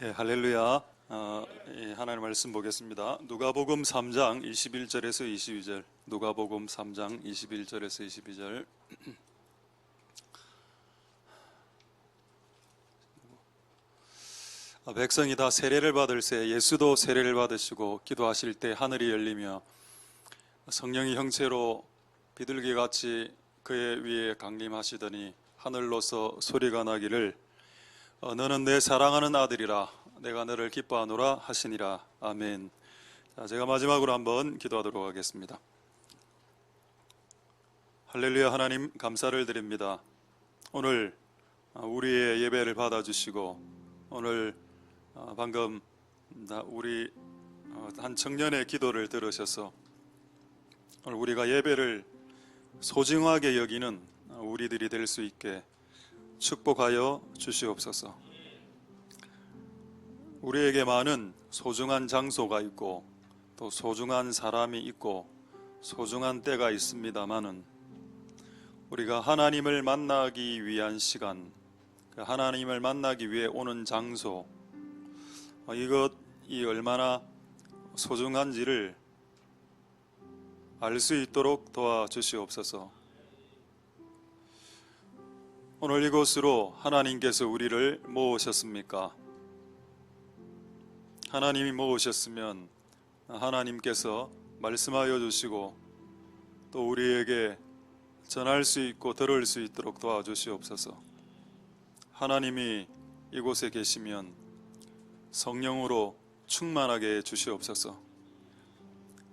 예, 할렐루야. 하나님 말씀 보겠습니다. 누가복음 3장 21절에서 22절. 누가복음 3장 21절에서 22절. 백성이 다 세례를 받을새 예수도 세례를 받으시고 기도하실 때 하늘이 열리며 성령이 형체로 비둘기같이 그의 위에 강림하시더니 하늘로서 소리가 나기를 너는 내 사랑하는 아들이라 내가 너를 기뻐하노라 하시니라. 아멘. 자, 제가 마지막으로 한번 기도하도록 하겠습니다. 할렐루야. 하나님 감사를 드립니다. 오늘 우리의 예배를 받아주시고 오늘 방금 우리 한 청년의 기도를 들으셔서 오늘 우리가 예배를 소중하게 여기는 우리들이 될 수 있게 축복하여 주시옵소서. 우리에게 많은 소중한 장소가 있고 또 소중한 사람이 있고 소중한 때가 있습니다마는 우리가 하나님을 만나기 위한 시간, 하나님을 만나기 위해 오는 장소, 이것이 얼마나 소중한지를 알 수 있도록 도와주시옵소서. 오늘 이곳으로 하나님께서 우리를 모으셨습니까? 하나님이 모으셨으면 하나님께서 말씀하여 주시고 또 우리에게 전할 수 있고 들을 수 있도록 도와주시옵소서. 하나님이 이곳에 계시면 성령으로 충만하게 주시옵소서.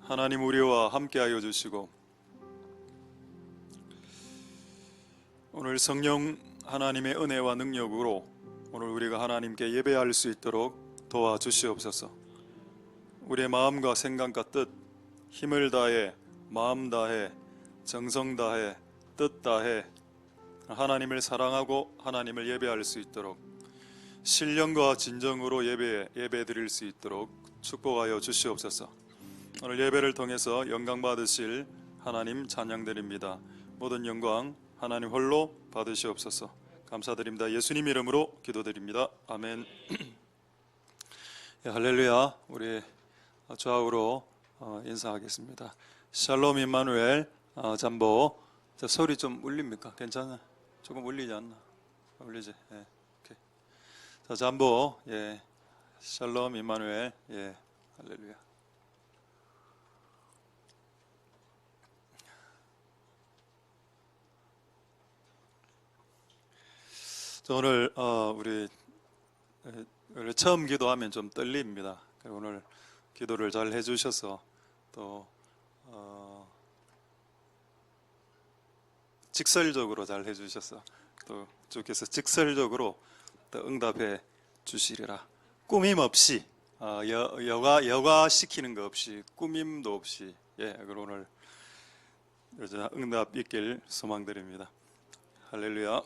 하나님 우리와 함께하여 주시고 오늘 성령 하나님의 은혜와 능력으로 오늘 우리가 하나님께 예배할 수 있도록 도와주시옵소서. 우리의 마음과 생각과 뜻, 힘을 다해, 마음 다해, 정성 다해, 뜻 다해 하나님을 사랑하고 하나님을 예배할 수 있도록 신령과 진정으로 예배 드릴 수 있도록 축복하여 주시옵소서. 오늘 예배를 통해서 영광 받으실 하나님 찬양드립니다. 모든 영광 하나님 홀로 받으시옵소서. 감사드립니다. 예수님 이름으로 기도드립니다. 아멘. 예, 할렐루야. 우리 좌우로 인사하겠습니다. 샬롬 임마누엘 잠보. 소리 좀 울립니까? 괜찮아? 조금 울리지 않나? 울리지? 예. 오케이. 자, 잠보. 예. 샬롬 임마누엘. 예. 할렐루야. 오늘 우리 처음 기도하면 좀 떨립니다. 오늘 기도를 잘 해주셔서 또 직설적으로 잘 해주셔서 또 주께서 직설적으로 또 응답해 주시리라. 꾸밈 없이 여과시키는 거 없이 꾸밈도 없이 그럼 오늘 응답 있길 소망드립니다. 할렐루야.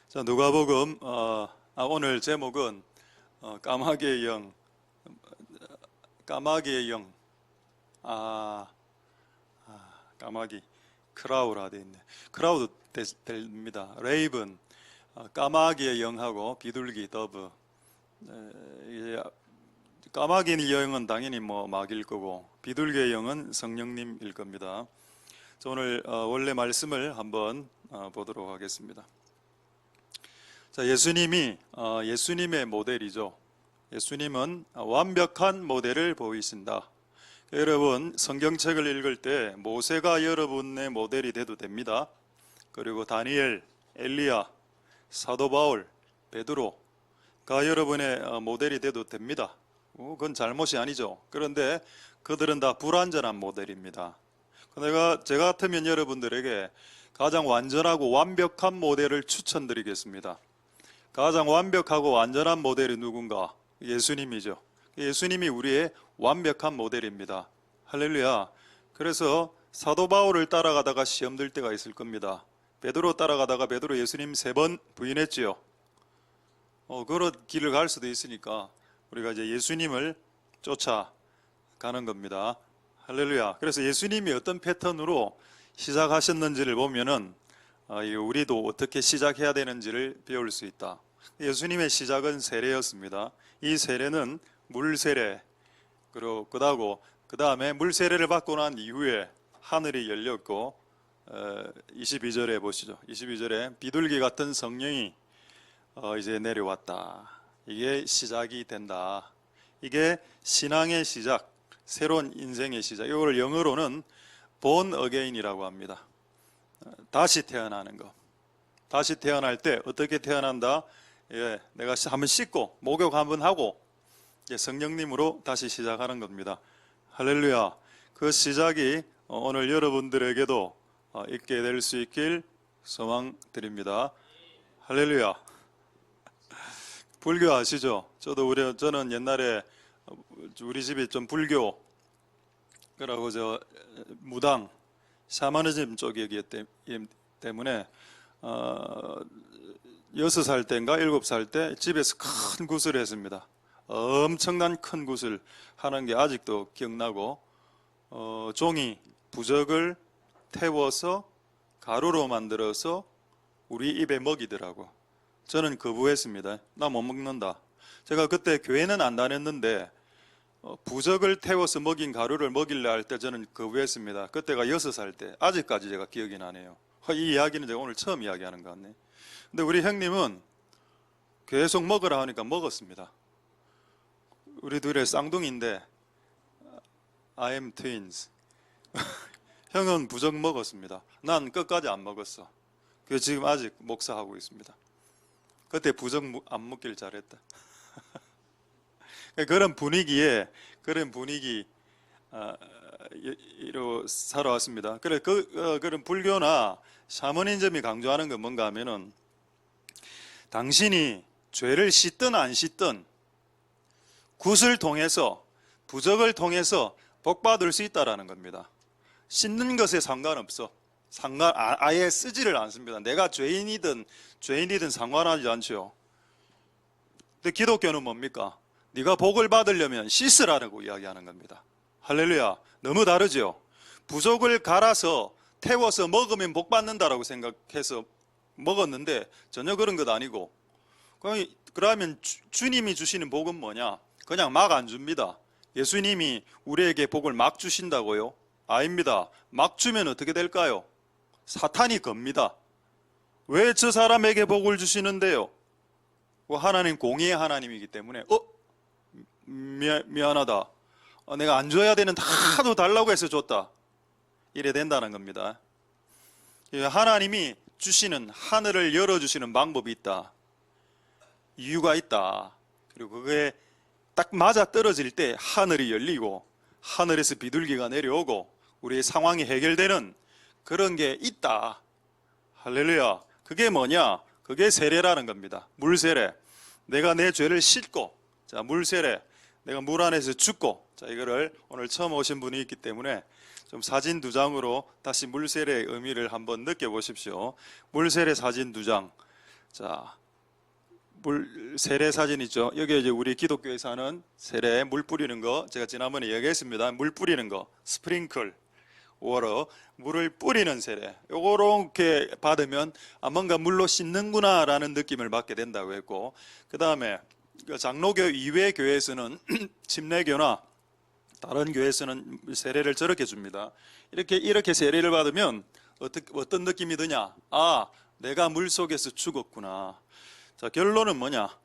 자, 누가복음 오늘 제목은 까마귀의 영, 까마귀 크라우라 되어 있네. 크라우드 됩니다. 레이븐, 까마귀의 영하고 비둘기 더브. 까마귀의 영은 당연히 마귀일 거고 비둘기의 영은 성령님일 겁니다. 자, 오늘 원래 말씀을 한번 보도록 하겠습니다. 자, 예수님의 모델이죠. 예수님은 완벽한 모델을 보이신다. 여러분 성경책을 읽을 때 모세가 여러분의 모델이 돼도 됩니다. 그리고 다니엘, 엘리야, 사도 바울, 베드로가 여러분의 모델이 돼도 됩니다. 그건 잘못이 아니죠. 그런데 그들은 다 불완전한 모델입니다. 제가 같으면 여러분들에게 가장 완전하고 완벽한 모델을 추천드리겠습니다. 가장 완벽하고 완전한 모델이 누군가? 예수님이죠. 예수님이 우리의 완벽한 모델입니다. 할렐루야. 그래서 사도 바울을 따라가다가 시험 들 때가 있을 겁니다. 베드로 따라가다가 베드로 예수님 3번 부인했지요. 그런 길을 갈 수도 있으니까 우리가 이제 예수님을 쫓아가는 겁니다. 할렐루야. 그래서 예수님이 어떤 패턴으로 시작하셨는지를 보면은 우리도 어떻게 시작해야 되는지를 배울 수 있다. 예수님의 시작은 세례였습니다. 이 세례는 물 세례, 그리고 그 다음에 물 세례를 받고 난 이후에 하늘이 열렸고 22절에 보시죠. 22절에 비둘기 같은 성령이 이제 내려왔다. 이게 시작이 된다. 이게 신앙의 시작, 새로운 인생의 시작. 이걸 영어로는 born again이라고 합니다. 다시 태어나는 거. 다시 태어날 때 어떻게 태어난다? 예, 내가 한번 씻고 목욕 한번 하고 성령님으로 다시 시작하는 겁니다. 할렐루야. 그 시작이 오늘 여러분들에게도 있게 될 수 있길 소망드립니다. 할렐루야. 불교 아시죠? 저는 옛날에 우리 집이 좀 불교, 그러고 무당, 샤머니즘 쪽이기 때문에 6살 때인가 7살 때 집에서 큰 굿을 했습니다. 엄청난 큰 굿을 하는 게 아직도 기억나고, 종이 부적을 태워서 가루로 만들어서 우리 입에 먹이더라고. 저는 거부했습니다. 나 못 먹는다. 제가 그때 교회는 안 다녔는데 부적을 태워서 먹인 가루를 먹이려 할 때 저는 거부했습니다. 그때가 6살 때. 아직까지 제가 기억이 나네요. 이 이야기는 제가 오늘 처음 이야기하는 것 같네. 근데 우리 형님은 계속 먹으라 하니까 먹었습니다. 우리 둘의 쌍둥이인데 I am twins. 형은 부적 먹었습니다. 난 끝까지 안 먹었어. 그래서 지금 아직 목사하고 있습니다. 그때 부적 안 먹길 잘했다. 그런 분위기로 살아왔습니다. 그래 그런 불교나 샤머니즘이 강조하는 건 뭔가 하면은 당신이 죄를 씻든 안 씻든 굿을 통해서, 부적을 통해서 복받을 수 있다라는 겁니다. 씻는 것에 상관없어. 아예 쓰지를 않습니다. 내가 죄인이든 상관하지 않죠. 근데 기독교는 뭡니까? 네가 복을 받으려면 씻으라고 이야기하는 겁니다. 할렐루야. 너무 다르죠? 부적을 갈아서 태워서 먹으면 복 받는다라고 생각해서 먹었는데 전혀 그런 것 아니고, 그러면 주님이 주시는 복은 뭐냐? 그냥 막 안 줍니다. 예수님이 우리에게 복을 막 주신다고요? 아닙니다. 막 주면 어떻게 될까요? 사탄이 겁니다. 왜 저 사람에게 복을 주시는데요? 하나님 공의의 하나님이기 때문에 미안하다. 내가 안 줘야 되는 다도 달라고 해서 줬다. 이래 된다는 겁니다. 하나님이 주시는, 하늘을 열어주시는 방법이 있다. 이유가 있다. 그리고 그게 딱 맞아 떨어질 때 하늘이 열리고 하늘에서 비둘기가 내려오고 우리의 상황이 해결되는 그런 게 있다. 할렐루야. 그게 뭐냐? 그게 세례라는 겁니다. 물 세례. 내가 내 죄를 씻고, 자, 물 세례. 내가 물 안에서 죽고, 자, 이거를 오늘 처음 오신 분이 있기 때문에 좀 사진 2장으로 다시 물 세례의 의미를 한번 느껴보십시오. 물 세례 사진 2장. 자, 물 세례 사진 있죠. 여기 이제 우리 기독교에서 하는 세례, 물 뿌리는 거, 제가 지난번에 얘기했습니다. 물 뿌리는 거, 스프링클 워러, 물을 뿌리는 세례. 요렇게 받으면 뭔가 물로 씻는구나 라는 느낌을 받게 된다고 했고, 그 다음에 장로교 이외 교회에서는 침례교나 다른 교회에서는 세례를 저렇게 줍니다. 이렇게 세례를 받으면 어떤 느낌이 드냐? 아, 내가 물 속에서 죽었구나. 자, 결론은 뭐냐?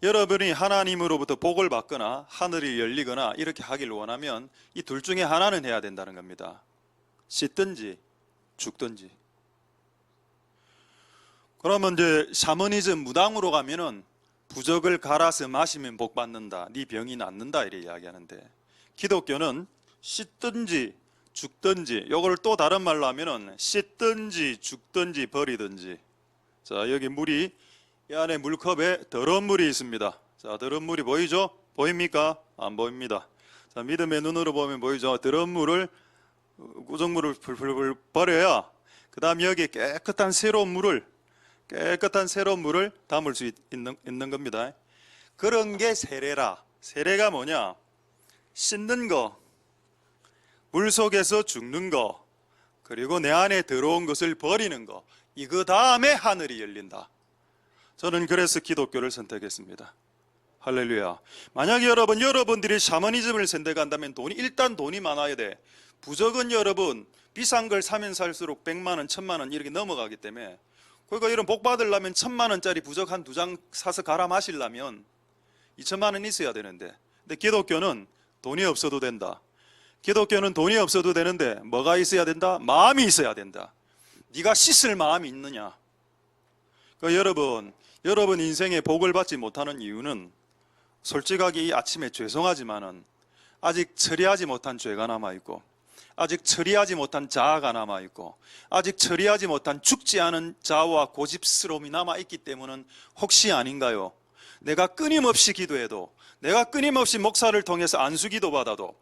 여러분이 하나님으로부터 복을 받거나 하늘이 열리거나 이렇게 하길 원하면 이 둘 중에 하나는 해야 된다는 겁니다. 씻든지 죽든지. 그러면 이제 샤머니즘 무당으로 가면은 부적을 갈아서 마시면 복 받는다, 네 병이 낫는다 이렇게 이야기하는데, 기독교는 씻든지 죽든지, 요걸 또 다른 말로 하면은 씻든지 죽든지 버리든지. 자, 여기 물이, 이 안에 물컵에 더러운 물이 있습니다. 자, 더러운 물이 보이죠? 보입니까? 안 보입니다. 자, 믿음의 눈으로 보면 보이죠? 더러운 물을, 구정물을 풀풀 버려야 그 다음 여기에 깨끗한 새로운 물을 담을 수 있는 겁니다. 그런 게 세례라. 세례가 뭐냐? 씻는 거, 물 속에서 죽는 거, 그리고 내 안에 들어온 것을 버리는 거. 이거 다음에 하늘이 열린다. 저는 그래서 기독교를 선택했습니다. 할렐루야. 만약에 여러분들이 샤머니즘을 선택한다면 일단 돈이 많아야 돼. 부적은 여러분 비싼 걸 사면 살수록 100만 원, 1000만 원 이렇게 넘어가기 때문에, 그러니까 이런 복 받으려면 1000만 원짜리 부적 한 2장 사서 갈아 마시려면 2000만 원 있어야 되는데, 근데 기독교는 돈이 없어도 된다. 기독교는 돈이 없어도 되는데 뭐가 있어야 된다? 마음이 있어야 된다. 네가 씻을 마음이 있느냐? 그러니까 여러분 인생에 복을 받지 못하는 이유는 솔직하게 이 아침에 죄송하지만은 아직 처리하지 못한 죄가 남아있고, 아직 처리하지 못한 자아가 남아있고, 아직 처리하지 못한 죽지 않은 자아와 고집스러움이 남아있기 때문은 혹시 아닌가요? 내가 끊임없이 기도해도, 내가 끊임없이 목사를 통해서 안수기도 받아도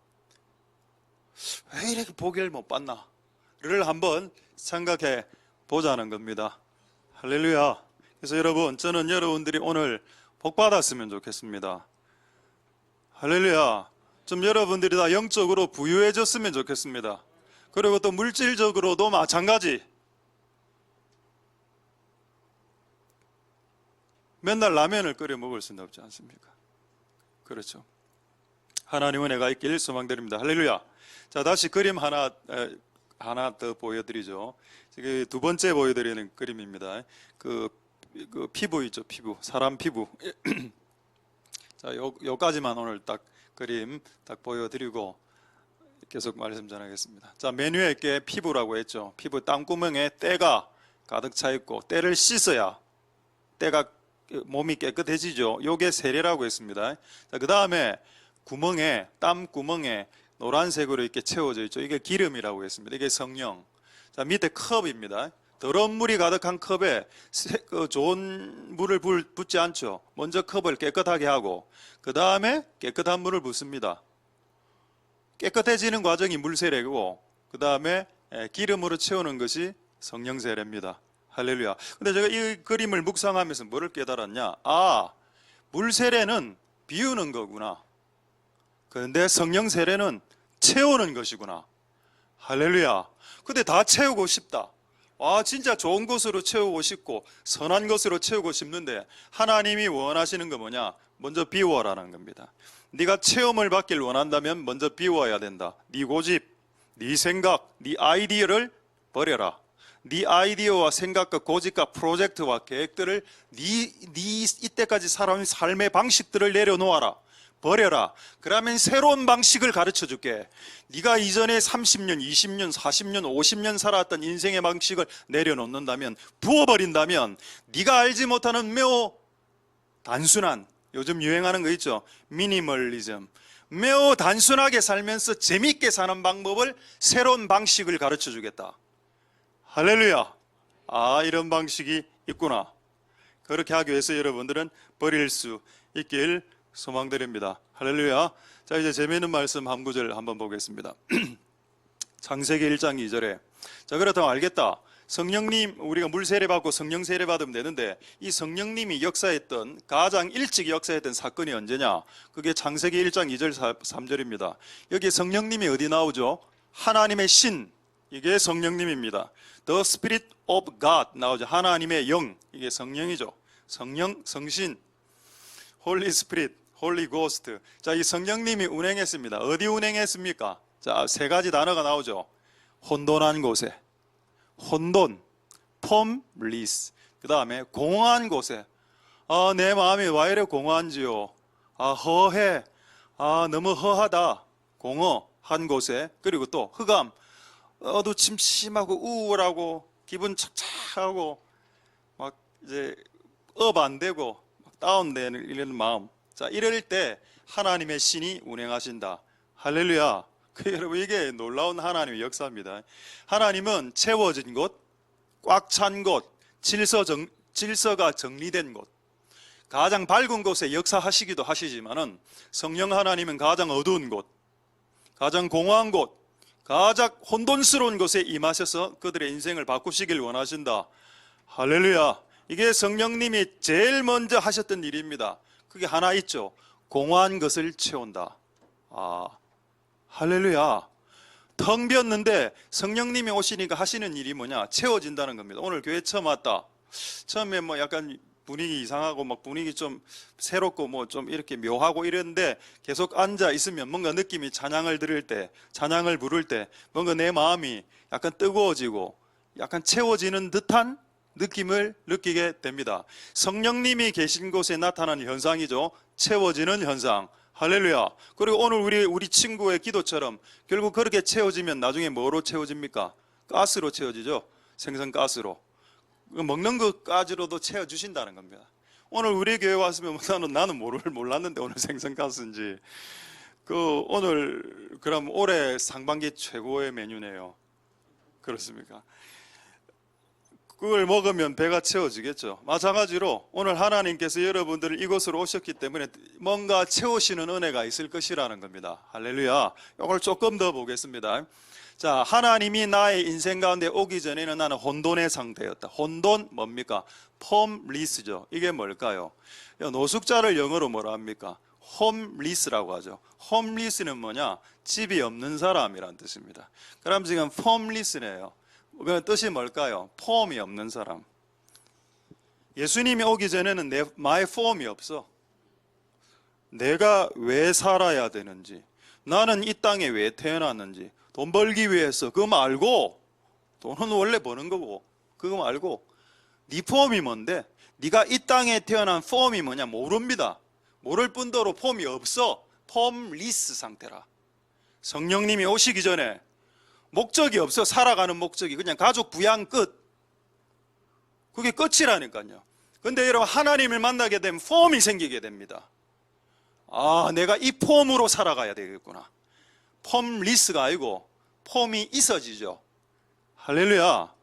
왜 이렇게 복을 못 받나를 한번 생각해 보자는 겁니다. 할렐루야. 그래서 여러분, 저는 여러분들이 오늘 복 받았으면 좋겠습니다. 할렐루야. 좀 여러분들이 다 영적으로 부유해졌으면 좋겠습니다. 그리고 또 물질적으로도 마찬가지. 맨날 라면을 끓여 먹을 수는 없지 않습니까? 그렇죠. 하나님 은혜가 있길 소망드립니다. 할렐루야. 자, 다시 그림 하나 더 보여드리죠. 두 번째 보여드리는 그림입니다. 그 피부 있죠, 피부. 사람 피부. 자, 요까지만 오늘 딱 그림 딱 보여드리고 계속 말씀 전하겠습니다. 자, 맨 위에 있게 피부라고 했죠. 피부 땀구멍에 때가 가득 차 있고, 때를 씻어야 때가 몸이 깨끗해지죠. 요게 세례라고 했습니다. 자, 그 다음에 땀구멍에 노란색으로 이렇게 채워져 있죠. 이게 기름이라고 했습니다. 이게 성령. 자, 밑에 컵입니다. 더러운 물이 가득한 컵에 좋은 물을 붓지 않죠. 먼저 컵을 깨끗하게 하고 그 다음에 깨끗한 물을 붓습니다. 깨끗해지는 과정이 물 세례고, 그 다음에 기름으로 채우는 것이 성령 세례입니다. 할렐루야. 근데 제가 이 그림을 묵상하면서 뭐를 깨달았냐? 물 세례는 비우는 거구나. 그런데 성령 세례는 채우는 것이구나. 할렐루야. 근데 다 채우고 싶다. 진짜 좋은 것으로 채우고 싶고 선한 것으로 채우고 싶는데 하나님이 원하시는 거 뭐냐? 먼저 비워라는 겁니다. 네가 체험을 받길 원한다면 먼저 비워야 된다. 네 고집, 네 생각, 네 아이디어를 버려라. 네 아이디어와 생각과 고집과 프로젝트와 계획들을 네 이때까지 살아온 삶의 방식들을 내려놓아라. 버려라. 그러면 새로운 방식을 가르쳐 줄게. 네가 이전에 30년, 20년, 40년, 50년 살아왔던 인생의 방식을 내려놓는다면, 부어버린다면 네가 알지 못하는 매우 단순한, 요즘 유행하는 거 있죠, 미니멀리즘. 매우 단순하게 살면서 재밌게 사는 방법을, 새로운 방식을 가르쳐 주겠다. 할렐루야. 이런 방식이 있구나. 그렇게 하기 위해서 여러분들은 버릴 수 있길 소망드립니다. 할렐루야. 자, 이제 재미있는 말씀 한 구절 한번 보겠습니다. 창세기 1장 2절에, 자, 그렇다면 알겠다. 성령님, 우리가 물 세례 받고 성령 세례 받으면 되는데, 이 성령님이 역사했던, 가장 일찍 역사했던 사건이 언제냐? 그게 창세기 1장 2절 3절입니다. 여기 성령님이 어디 나오죠? 하나님의 신, 이게 성령님입니다. The Spirit of God 나오죠. 하나님의 영, 이게 성령이죠. 성령, 성신, Holy Spirit, Holy Ghost. 자, 이 성령님이 운행했습니다. 어디 운행했습니까? 자, 세 가지 단어가 나오죠. 혼돈한 곳에, 혼돈, 폼리스. 그 다음에 공허한 곳에, 내 마음이 왜 이래 공허한지요? 허해, 너무 허하다. 공허한 곳에. 그리고 또 흑암, 어두침침하고 우울하고 기분 착착하고 막 이제 업 안 되고 다운되는 이런 마음. 자, 이럴 때 하나님의 신이 운행하신다. 할렐루야. 여러분, 이게 놀라운 하나님의 역사입니다. 하나님은 채워진 곳, 꽉 찬 곳, 질서가 정리된 곳, 가장 밝은 곳에 역사하시기도 하시지만은, 성령 하나님은 가장 어두운 곳, 가장 공허한 곳, 가장 혼돈스러운 곳에 임하셔서 그들의 인생을 바꾸시길 원하신다. 할렐루야. 이게 성령님이 제일 먼저 하셨던 일입니다. 그게 하나 있죠. 공허한 것을 채운다. 할렐루야. 텅 비었는데 성령님이 오시니까 하시는 일이 뭐냐? 채워진다는 겁니다. 오늘 교회 처음 왔다. 처음에 약간 분위기 이상하고 막 분위기 좀 새롭고 뭐 좀 이렇게 묘하고 이랬는데 계속 앉아 있으면 뭔가 느낌이 찬양을 드릴 때, 찬양을 부를 때 뭔가 내 마음이 약간 뜨거워지고 약간 채워지는 듯한 느낌을 느끼게 됩니다. 성령님이 계신 곳에 나타나는 현상이죠. 채워지는 현상. 할렐루야. 그리고 오늘 우리 친구의 기도처럼 결국 그렇게 채워지면 나중에 뭐로 채워집니까? 가스로 채워지죠. 생선가스로. 먹는 것까지로도 채워주신다는 겁니다. 오늘 우리 교회 왔으면 나는 몰랐는데 오늘 생선가스인지. 오늘 그럼 올해 상반기 최고의 메뉴네요. 그렇습니까? 그걸 먹으면 배가 채워지겠죠. 마찬가지로 오늘 하나님께서 여러분들을 이곳으로 오셨기 때문에 뭔가 채우시는 은혜가 있을 것이라는 겁니다. 할렐루야. 이걸 조금 더 보겠습니다. 자, 하나님이 나의 인생 가운데 오기 전에는 나는 혼돈의 상태였다. 혼돈 뭡니까? 폼리스죠. 이게 뭘까요? 노숙자를 영어로 뭐라 합니까? 홈리스라고 하죠. 홈리스는 뭐냐? 집이 없는 사람이란 뜻입니다. 그럼 지금 폼리스네요. 그 뜻이 뭘까요? 폼이 없는 사람. 예수님이 오기 전에는 my 폼이 없어. 내가 왜 살아야 되는지, 나는 이 땅에 왜 태어났는지, 돈 벌기 위해서 그거 말고, 돈은 원래 버는 거고 그거 말고 네 폼이 뭔데? 네가 이 땅에 태어난 폼이 뭐냐 모릅니다. 모를 뿐더러 폼이 없어. 폼리스 상태라. 성령님이 오시기 전에 목적이 없어. 살아가는 목적이 그냥 가족 부양 끝. 그게 끝이라니까요. 근데 여러분 하나님을 만나게 되면 폼이 생기게 됩니다. 아, 내가 이 폼으로 살아가야 되겠구나. 폼리스가 아니고 폼이 있어지죠. 할렐루야.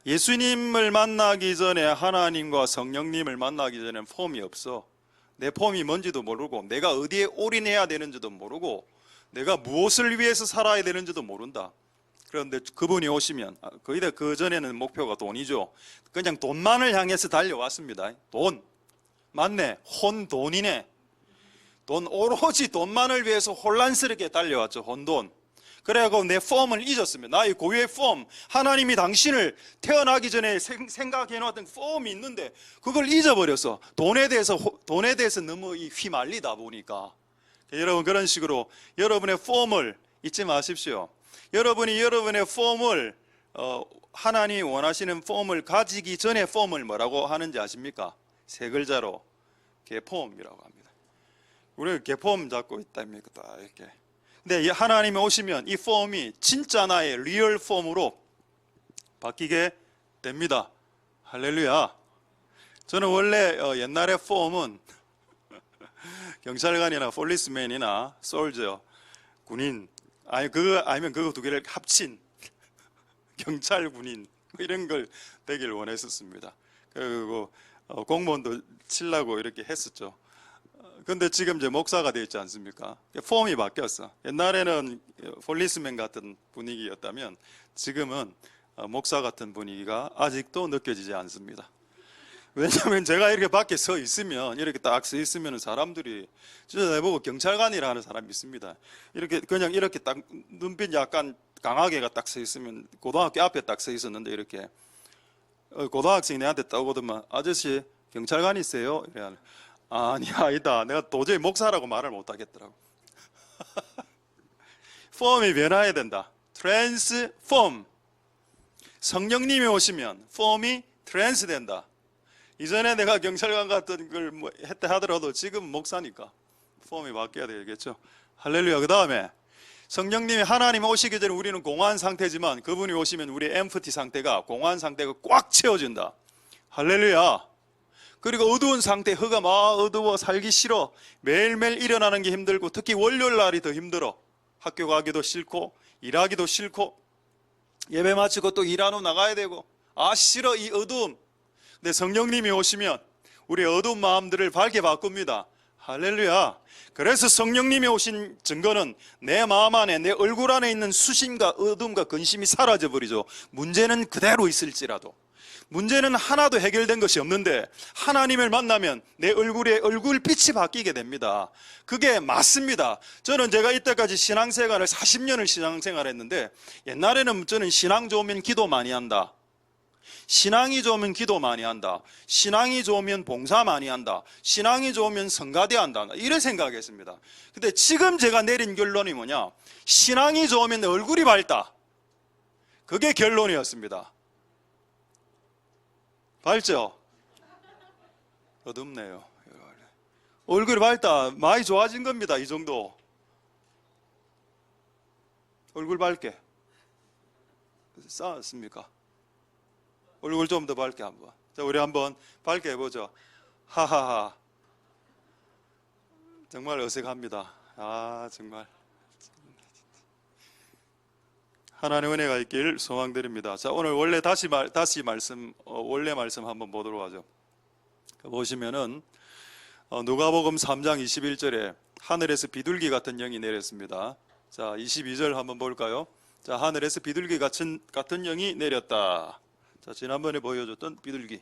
예수님을 만나기 전에, 하나님과 성령님을 만나기 전에는 폼이 없어. 내 폼이 뭔지도 모르고, 내가 어디에 올인해야 되는지도 모르고, 내가 무엇을 위해서 살아야 되는지도 모른다. 그런데 그분이 오시면, 거의 다 그 전에는 목표가 돈이죠. 그냥 돈만을 향해서 달려왔습니다. 돈. 맞네. 혼돈이네. 오로지 돈만을 위해서 혼란스럽게 달려왔죠. 혼돈. 그래갖고 내 폼을 잊었습니다. 나의 고유의 폼, 하나님이 당신을 태어나기 전에 생각해놓았던 폼이 있는데 그걸 잊어버려서 돈에 대해서 너무 휘말리다 보니까, 여러분 그런 식으로 여러분의 폼을 잊지 마십시오. 여러분이 여러분의 폼을 하나님이 원하시는 폼을 가지기 전에 폼을 뭐라고 하는지 아십니까? 세 글자로 개폼이라고 합니다. 우리가 개폼 잡고 있답니까? 이렇게. 근데 하나님이 오시면 이 폼이 진짜 나의 리얼 폼으로 바뀌게 됩니다. 할렐루야. 저는 원래 옛날에 폼은 경찰관이나 폴리스맨이나 솔저, 군인, 아니면 그거 두 개를 합친 경찰, 군인 이런 걸 되길 원했었습니다. 그리고 공무원도 치려고 이렇게 했었죠. 근데 지금 이제 목사가 되어 있지 않습니까? 폼이 바뀌었어. 옛날에는 폴리스맨 같은 분위기였다면 지금은 목사 같은 분위기가 아직도 느껴지지 않습니다. 왜냐하면 제가 이렇게 밖에 서 있으면, 이렇게 딱 서 있으면 사람들이 진짜 내보고 경찰관이라 하는 사람이 있습니다. 그냥 이렇게 딱 눈빛 약간 강하게가 딱 서 있으면, 고등학교 앞에 딱 서 있었는데 이렇게 고등학생이 내한테 딱 오더만, 아저씨 경찰관이세요? 이래. 아니다. 내가 도저히 목사라고 말을 못 하겠더라고. 폼이 변화해야 된다. 트랜스폼. 성령님이 오시면 폼이 트랜스 된다. 이전에 내가 경찰관 같은 걸 했다 하더라도 지금 목사니까 폼이 바뀌어야 되겠죠. 할렐루야. 그 다음에 성령님이, 하나님 오시기 전에 우리는 공허한 상태지만 그분이 오시면 우리의 엠프티 상태가, 공허한 상태가 꽉 채워진다. 할렐루야. 그리고 어두운 상태, 허가 막 어두워 살기 싫어, 매일매일 일어나는 게 힘들고, 특히 월요일 날이 더 힘들어. 학교 가기도 싫고 일하기도 싫고 예배 마치고 또 일하러 나가야 되고, 싫어 이 어두움. 근데 성령님이 오시면 우리의 어두운 마음들을 밝게 바꿉니다. 할렐루야. 그래서 성령님이 오신 증거는 내 마음 안에, 내 얼굴 안에 있는 수심과 어둠과 근심이 사라져버리죠. 문제는 그대로 있을지라도, 문제는 하나도 해결된 것이 없는데 하나님을 만나면 내 얼굴빛이 바뀌게 됩니다. 그게 맞습니다. 제가 이때까지 신앙생활을 40년을 신앙생활을 했는데, 옛날에는 저는 신앙 좋으면 기도 많이 한다, 신앙이 좋으면 기도 많이 한다. 신앙이 좋으면 봉사 많이 한다. 신앙이 좋으면 성가대 한다. 이런 생각했습니다. 근데 지금 제가 내린 결론이 뭐냐? 신앙이 좋으면 얼굴이 밝다. 그게 결론이었습니다. 밝죠? 어둡네요. 얼굴이 밝다. 많이 좋아진 겁니다. 이 정도. 얼굴 밝게. 싸웠습니까? 얼굴 좀 더 밝게 한번. 자, 우리 한번 밝게 해보죠. 하하하. 정말 어색합니다. 아, 정말. 하나님의 은혜가 있길 소망드립니다. 자, 오늘 원래 다시 말씀, 원래 말씀 한번 보도록 하죠. 보시면은, 누가복음 3장 21절에 하늘에서 비둘기 같은 영이 내렸습니다. 자, 22절 한번 볼까요? 자, 하늘에서 비둘기 같은 영이 내렸다. 자, 지난번에 보여줬던 비둘기.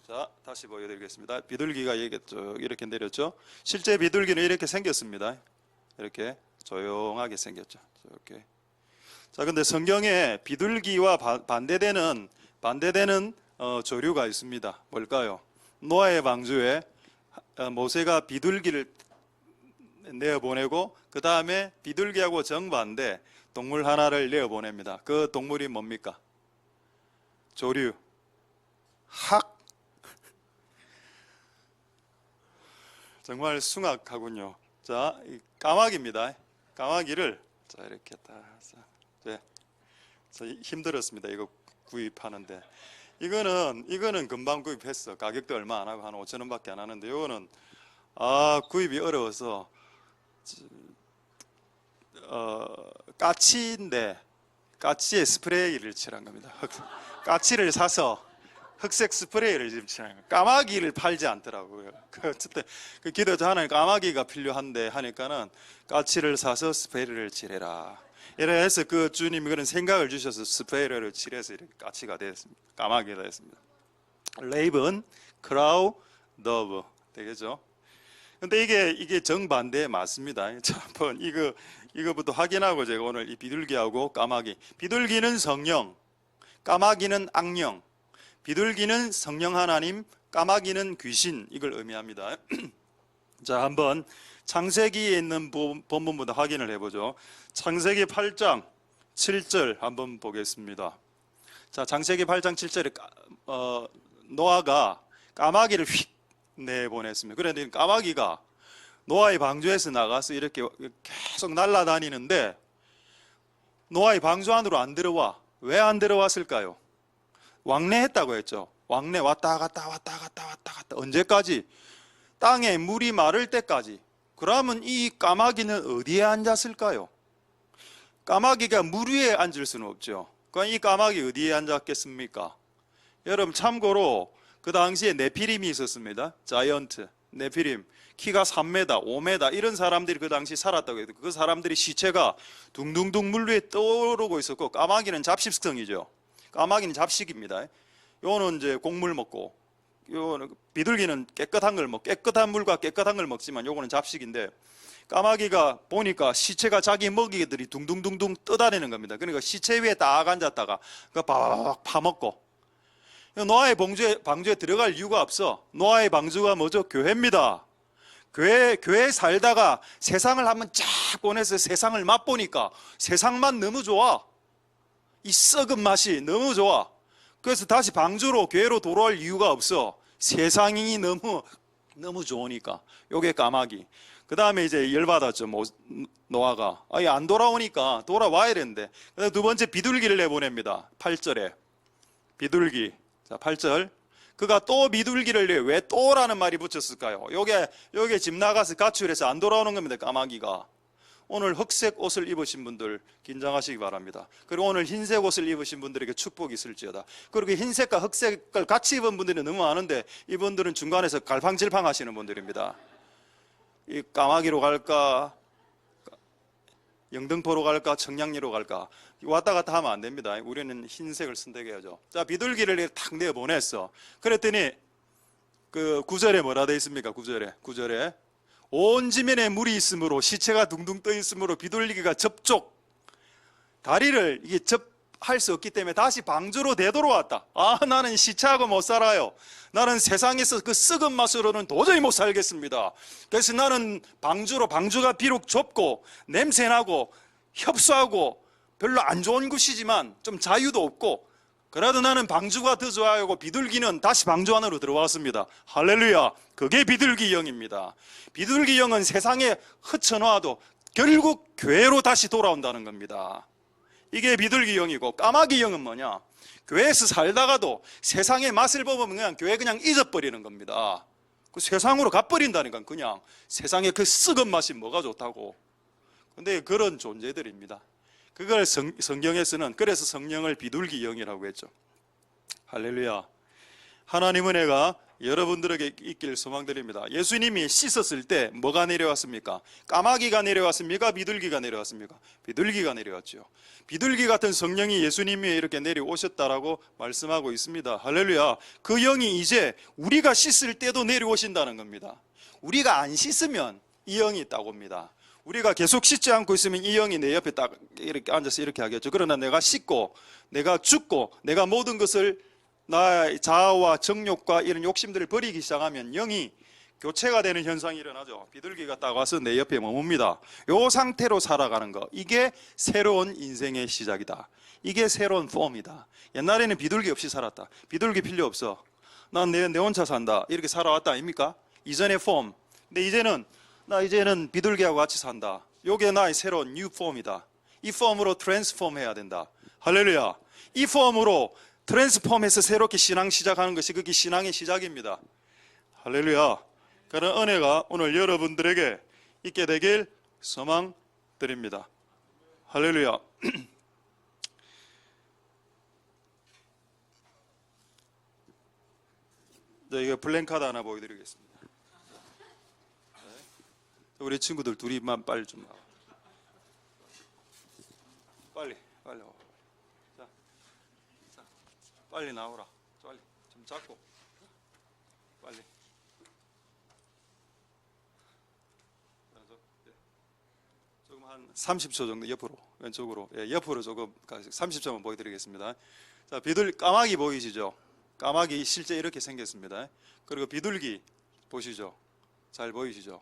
자, 다시 보여드리겠습니다. 비둘기가 이렇게 내렸죠. 실제 비둘기는 이렇게 생겼습니다. 이렇게 조용하게 생겼죠. 이렇게. 자, 근데 성경에 비둘기와 반대되는 조류가 있습니다. 뭘까요? 노아의 방주에 모세가 비둘기를 내어보내고 그 다음에 비둘기하고 정반대 동물 하나를 내어보냅니다. 그 동물이 뭡니까? 조류. 학. 정말 숭악하군요. 자, 까마귀입니다. 까마귀를 자, 이렇게 딱. 힘들었습니다. 이거 구입하는데. 이거는 금방 구입했어. 가격도 얼마 안 하고 한 5,000원밖에 안 하는데, 이거는 구입이 어려워서 까치인데 까치에 스프레이를 칠한 겁니다. 까치를 사서 흑색 스프레이를 지금 칠한 거예요. 까마귀를 팔지 않더라고요. 어쨌든 그 기도자 하나님 까마귀가 필요한데 하니까는 까치를 사서 스프레이를 칠해라. 이래 해서 그 주님이 그런 생각을 주셔서 스프레이를 칠해서 이렇게 까치가 됐습니다. 까마귀가 됐습니다. 레이븐, 크라우, 더브 되겠죠? 근데 이게 정반대에 맞습니다. 자, 한번 이거부터 확인하고 제가 오늘 이 비둘기하고 까마귀. 비둘기는 성령, 까마귀는 악령. 비둘기는 성령 하나님, 까마귀는 귀신. 이걸 의미합니다. 자, 한번 창세기에 있는 본문부터 확인을 해보죠. 창세기 8장 7절 한번 보겠습니다. 자, 창세기 8장 7절에 노아가 까마귀를 휙 내보냈습니다. 그런데 까마귀가 노아의 방주에서 나가서 이렇게 계속 날아다니는데 노아의 방주 안으로 안 들어와. 왜 안 들어왔을까요? 왕래했다고 했죠. 왕래 왔다 갔다 언제까지? 땅에 물이 마를 때까지. 그러면 이 까마귀는 어디에 앉았을까요? 까마귀가 물 위에 앉을 수는 없죠. 그럼 이 까마귀 어디에 앉았겠습니까? 여러분 참고로 그 당시에 네피림이 있었습니다. 자이언트, 네피림. 키가 3m, 5m 이런 사람들이 그 당시 살았다고 해도 그 사람들이 시체가 둥둥둥 물 위에 떠오르고 있었고, 까마귀는 잡식성이죠. 까마귀는 잡식입니다. 요거는 이제 곡물 먹고, 요거는 비둘기는 깨끗한 물과 깨끗한 걸 먹지만 요거는 잡식인데, 까마귀가 보니까 시체가 자기 먹이들이 둥둥둥둥 떠다니는 겁니다. 그러니까 시체 위에 딱 앉았다가 그 팍 파먹고. 노아의 방주에 들어갈 이유가 없어. 노아의 방주가 뭐죠? 교회입니다. 교회에 살다가 세상을 한번 쫙 보내서 세상을 맛보니까 세상만 너무 좋아. 이 썩은 맛이 너무 좋아. 그래서 다시 방주로 교회로 돌아올 이유가 없어. 세상이 너무 좋으니까. 요게 까마귀. 그 다음에 이제 열받았죠. 노아가. 안 돌아오니까 돌아와야 되는데. 그다음에 두 번째 비둘기를 내보냅니다. 8절에. 비둘기. 자, 8절. 그가 또 비둘기를 내. 왜 또라는 말이 붙였을까요? 요게 집 나가서 가출해서 안 돌아오는 겁니다. 까마귀가. 오늘 흑색 옷을 입으신 분들 긴장하시기 바랍니다. 그리고 오늘 흰색 옷을 입으신 분들에게 축복이 있을지어다. 그리고 흰색과 흑색을 같이 입은 분들이 너무 많은데 이분들은 중간에서 갈팡질팡 하시는 분들입니다. 이 까마귀로 갈까, 영등포로 갈까, 청량리로 갈까, 왔다 갔다 하면 안 됩니다. 우리는 흰색을 선택해야죠. 자, 비둘기를 탁 내보냈어. 그랬더니 그 9절에 뭐라 되어 있습니까? 9절에 온 지면에 물이 있으므로, 시체가 둥둥 떠 있으므로 비둘기가 다리를 할 수 없기 때문에 다시 방주로 되돌아왔다. 나는 시체하고 못 살아요. 나는 세상에서 그 썩은 맛으로는 도저히 못 살겠습니다. 그래서 나는 방주가 비록 좁고 냄새나고 협소하고 별로 안 좋은 곳이지만 좀 자유도 없고, 그래도 나는 방주가 더 좋아하고 비둘기는 다시 방주 안으로 들어왔습니다. 할렐루야. 그게 비둘기 영입니다. 비둘기 영은 세상에 흩어놓아도 결국 교회로 다시 돌아온다는 겁니다. 이게 비둘기 영이고, 까마귀 영은 뭐냐? 교회에서 살다가도 세상의 맛을 보면 그냥 교회 그냥 잊어버리는 겁니다. 그 세상으로 가버린다니까. 그냥 세상의 그 썩은 맛이 뭐가 좋다고. 근데 그런 존재들입니다. 그걸 성경에서는 그래서 성령을 비둘기 영이라고 했죠. 할렐루야. 하나님 은혜가 여러분들에게 있길 소망드립니다. 예수님이 씻었을 때 뭐가 내려왔습니까? 까마귀가 내려왔습니까? 비둘기가 내려왔습니까? 비둘기가 내려왔죠. 비둘기 같은 성령이 예수님이 이렇게 내려오셨다라고 말씀하고 있습니다. 할렐루야. 그 영이 이제 우리가 씻을 때도 내려오신다는 겁니다. 우리가 안 씻으면 이 영이 있다고 봅니다. 우리가 계속 씻지 않고 있으면 이 영이 내 옆에 딱 이렇게 앉아서 이렇게 하겠죠. 그러나 내가 씻고 내가 죽고 내가 모든 것을 나의 자아와 정욕과 이런 욕심들을 버리기 시작하면 영이 교체가 되는 현상이 일어나죠. 비둘기가 딱 와서 내 옆에 머뭅니다. 이 상태로 살아가는 거, 이게 새로운 인생의 시작이다. 이게 새로운 폼이다. 옛날에는 비둘기 없이 살았다. 비둘기 필요 없어. 난 내 혼자 산다. 이렇게 살아왔다 아닙니까? 이전의 폼. 근데 이제는 비둘기하고 같이 산다. 이게 나의 새로운 뉴 폼이다. 이 폼으로 트랜스폼 해야 된다. 할렐루야. 이 폼으로 트랜스폼해서 새롭게 신앙 시작하는 것이 그게 신앙의 시작입니다. 할렐루야. 그런 은혜가 오늘 여러분들에게 있게 되길 소망드립니다. 할렐루야. 이거 블랭카드 하나 보여드리겠습니다. 우리 친구들 둘이만 빨리 좀 나와. 빨리 와. 자, 빨리 나오라. 빨리 좀 잡고 빨리. 조금 한 30초 정도 옆으로, 왼쪽으로, 옆으로 조금 30초만 보여드리겠습니다. 자, 까마귀 보이시죠? 까마귀 실제 이렇게 생겼습니다. 그리고 비둘기 보시죠? 잘 보이시죠?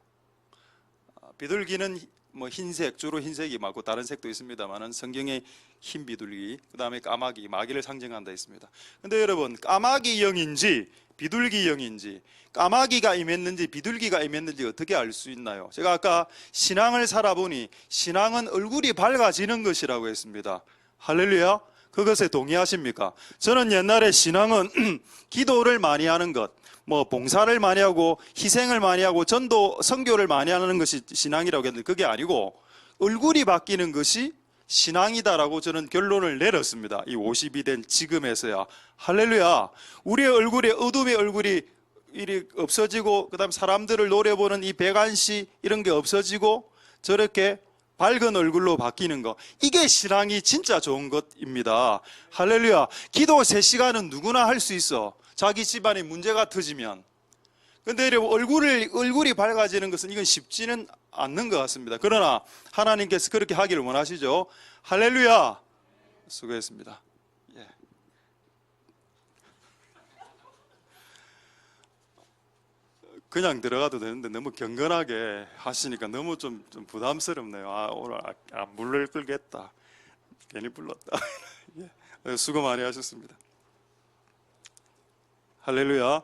비둘기는 뭐 흰색, 주로 흰색이 많고 다른 색도 있습니다만은 성경에 흰 비둘기, 그 다음에 까마귀, 마귀를 상징한다 했습니다. 근데 여러분, 까마귀 영인지 비둘기 영인지, 까마귀가 임했는지 비둘기가 임했는지 어떻게 알 수 있나요? 제가 아까 신앙을 살아보니 신앙은 얼굴이 밝아지는 것이라고 했습니다. 할렐루야. 그것에 동의하십니까? 저는 옛날에 신앙은 기도를 많이 하는 것, 뭐 봉사를 많이 하고 희생을 많이 하고 전도 선교를 많이 하는 것이 신앙이라고 했는데 그게 아니고 얼굴이 바뀌는 것이 신앙이다라고 저는 결론을 내렸습니다. 이 50이 된 지금에서야. 할렐루야. 우리의 얼굴에 어둠의 얼굴이 이리 없어지고, 그 다음 사람들을 노려보는 이 배관시 이런 게 없어지고 저렇게 밝은 얼굴로 바뀌는 거, 이게 신앙이 진짜 좋은 것입니다. 할렐루야. 기도 3시간은 누구나 할 수 있어. 자기 집안에 문제가 터지면. 근데 얼굴이 밝아지는 것은 이건 쉽지는 않는 것 같습니다. 그러나 하나님께서 그렇게 하기를 원하시죠. 할렐루야. 수고했습니다. 예. 그냥 들어가도 되는데 너무 경건하게 하시니까 너무 좀 부담스럽네요. 오늘 안 불러 끌겠다. 괜히 불렀다. 예. 수고 많이 하셨습니다. 할렐루야.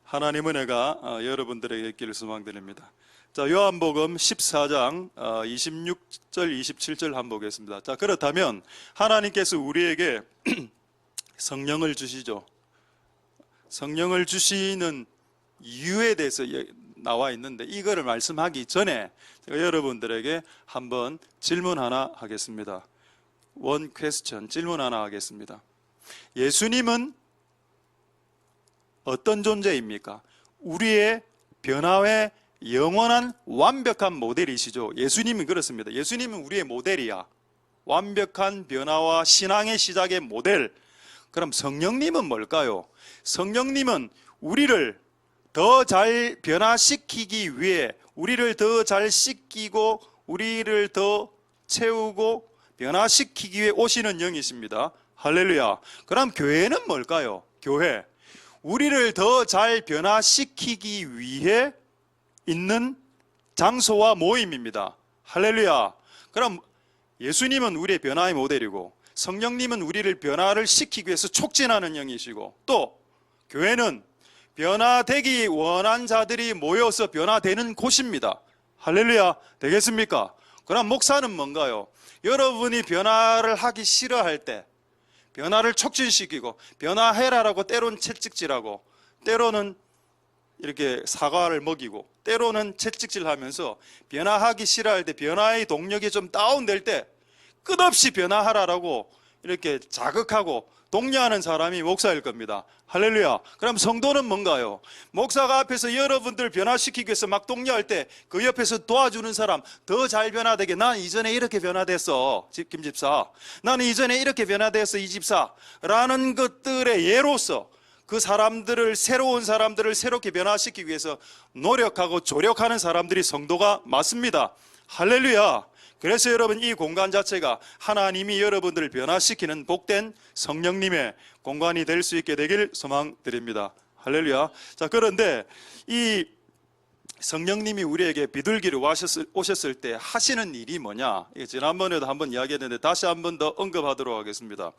하나님 은혜가 여러분들에게 있기를 소망드립니다. 자, 요한복음 14장 26절 27절 한번 보겠습니다. 자, 그렇다면 하나님께서 우리에게 성령을 주시죠. 성령을 주시는 이유에 대해서 나와 있는데 이거를 말씀하기 전에 제가 여러분들에게 한번 질문 하나 하겠습니다. 원 퀘스천, 질문 하나 하겠습니다. 예수님은 어떤 존재입니까? 우리의 변화의 영원한 완벽한 모델이시죠. 예수님은 그렇습니다. 예수님은 우리의 모델이야. 완벽한 변화와 신앙의 시작의 모델. 그럼 성령님은 뭘까요? 성령님은 우리를 더 잘 변화시키기 위해, 우리를 더 잘 씻기고 우리를 더 채우고 변화시키기 위해 오시는 영이십니다. 할렐루야. 그럼 교회는 뭘까요? 교회, 우리를 더 잘 변화시키기 위해 있는 장소와 모임입니다. 할렐루야. 그럼 예수님은 우리의 변화의 모델이고, 성령님은 우리를 변화를 시키기 위해서 촉진하는 영이시고, 또 교회는 변화되기 원한 자들이 모여서 변화되는 곳입니다. 할렐루야. 되겠습니까? 그럼 목사는 뭔가요? 여러분이 변화를 하기 싫어할 때 변화를 촉진시키고, 변화해라라고 때로는 채찍질하고, 때로는 이렇게 사과를 먹이고, 때로는 채찍질하면서 변화하기 싫어할 때, 변화의 동력이 좀 다운될 때 끝없이 변화하라라고 이렇게 자극하고 독려하는 사람이 목사일 겁니다. 할렐루야. 그럼 성도는 뭔가요? 목사가 앞에서 여러분들 변화시키기 위해서 막 독려할 때 그 옆에서 도와주는 사람, 더 잘 변화되게, 난 이전에 이렇게 변화됐어, 김집사. 나는 이전에 이렇게 변화됐어, 이 집사. 라는 것들의 예로서 그 사람들을, 새로운 사람들을 새롭게 변화시키기 위해서 노력하고 조력하는 사람들이 성도가 맞습니다. 할렐루야. 그래서 여러분, 이 공간 자체가 하나님이 여러분들을 변화시키는 복된 성령님의 공간이 될 수 있게 되길 소망드립니다. 할렐루야. 자, 그런데 이 성령님이 우리에게 비둘기로 오셨을 때 하시는 일이 뭐냐? 지난번에도 한번 이야기했는데 다시 한번 더 언급하도록 하겠습니다.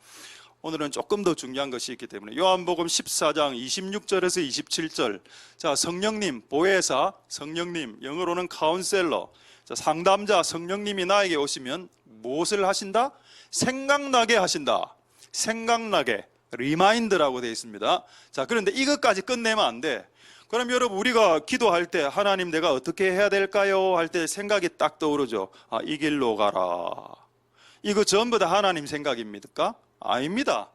오늘은 조금 더 중요한 것이 있기 때문에 요한복음 14장 26절에서 27절. 자, 성령님, 보혜사, 성령님, 영어로는 카운셀러, 자, 상담자 성령님이 나에게 오시면 무엇을 하신다? 생각나게 하신다. 생각나게, 리마인드라고 되어 있습니다. 자, 그런데 이것까지 끝내면 안 돼. 그럼 여러분, 우리가 기도할 때 하나님 내가 어떻게 해야 될까요? 할 때 생각이 딱 떠오르죠. 아, 이 길로 가라. 이거 전부 다 하나님 생각입니까? 아닙니다.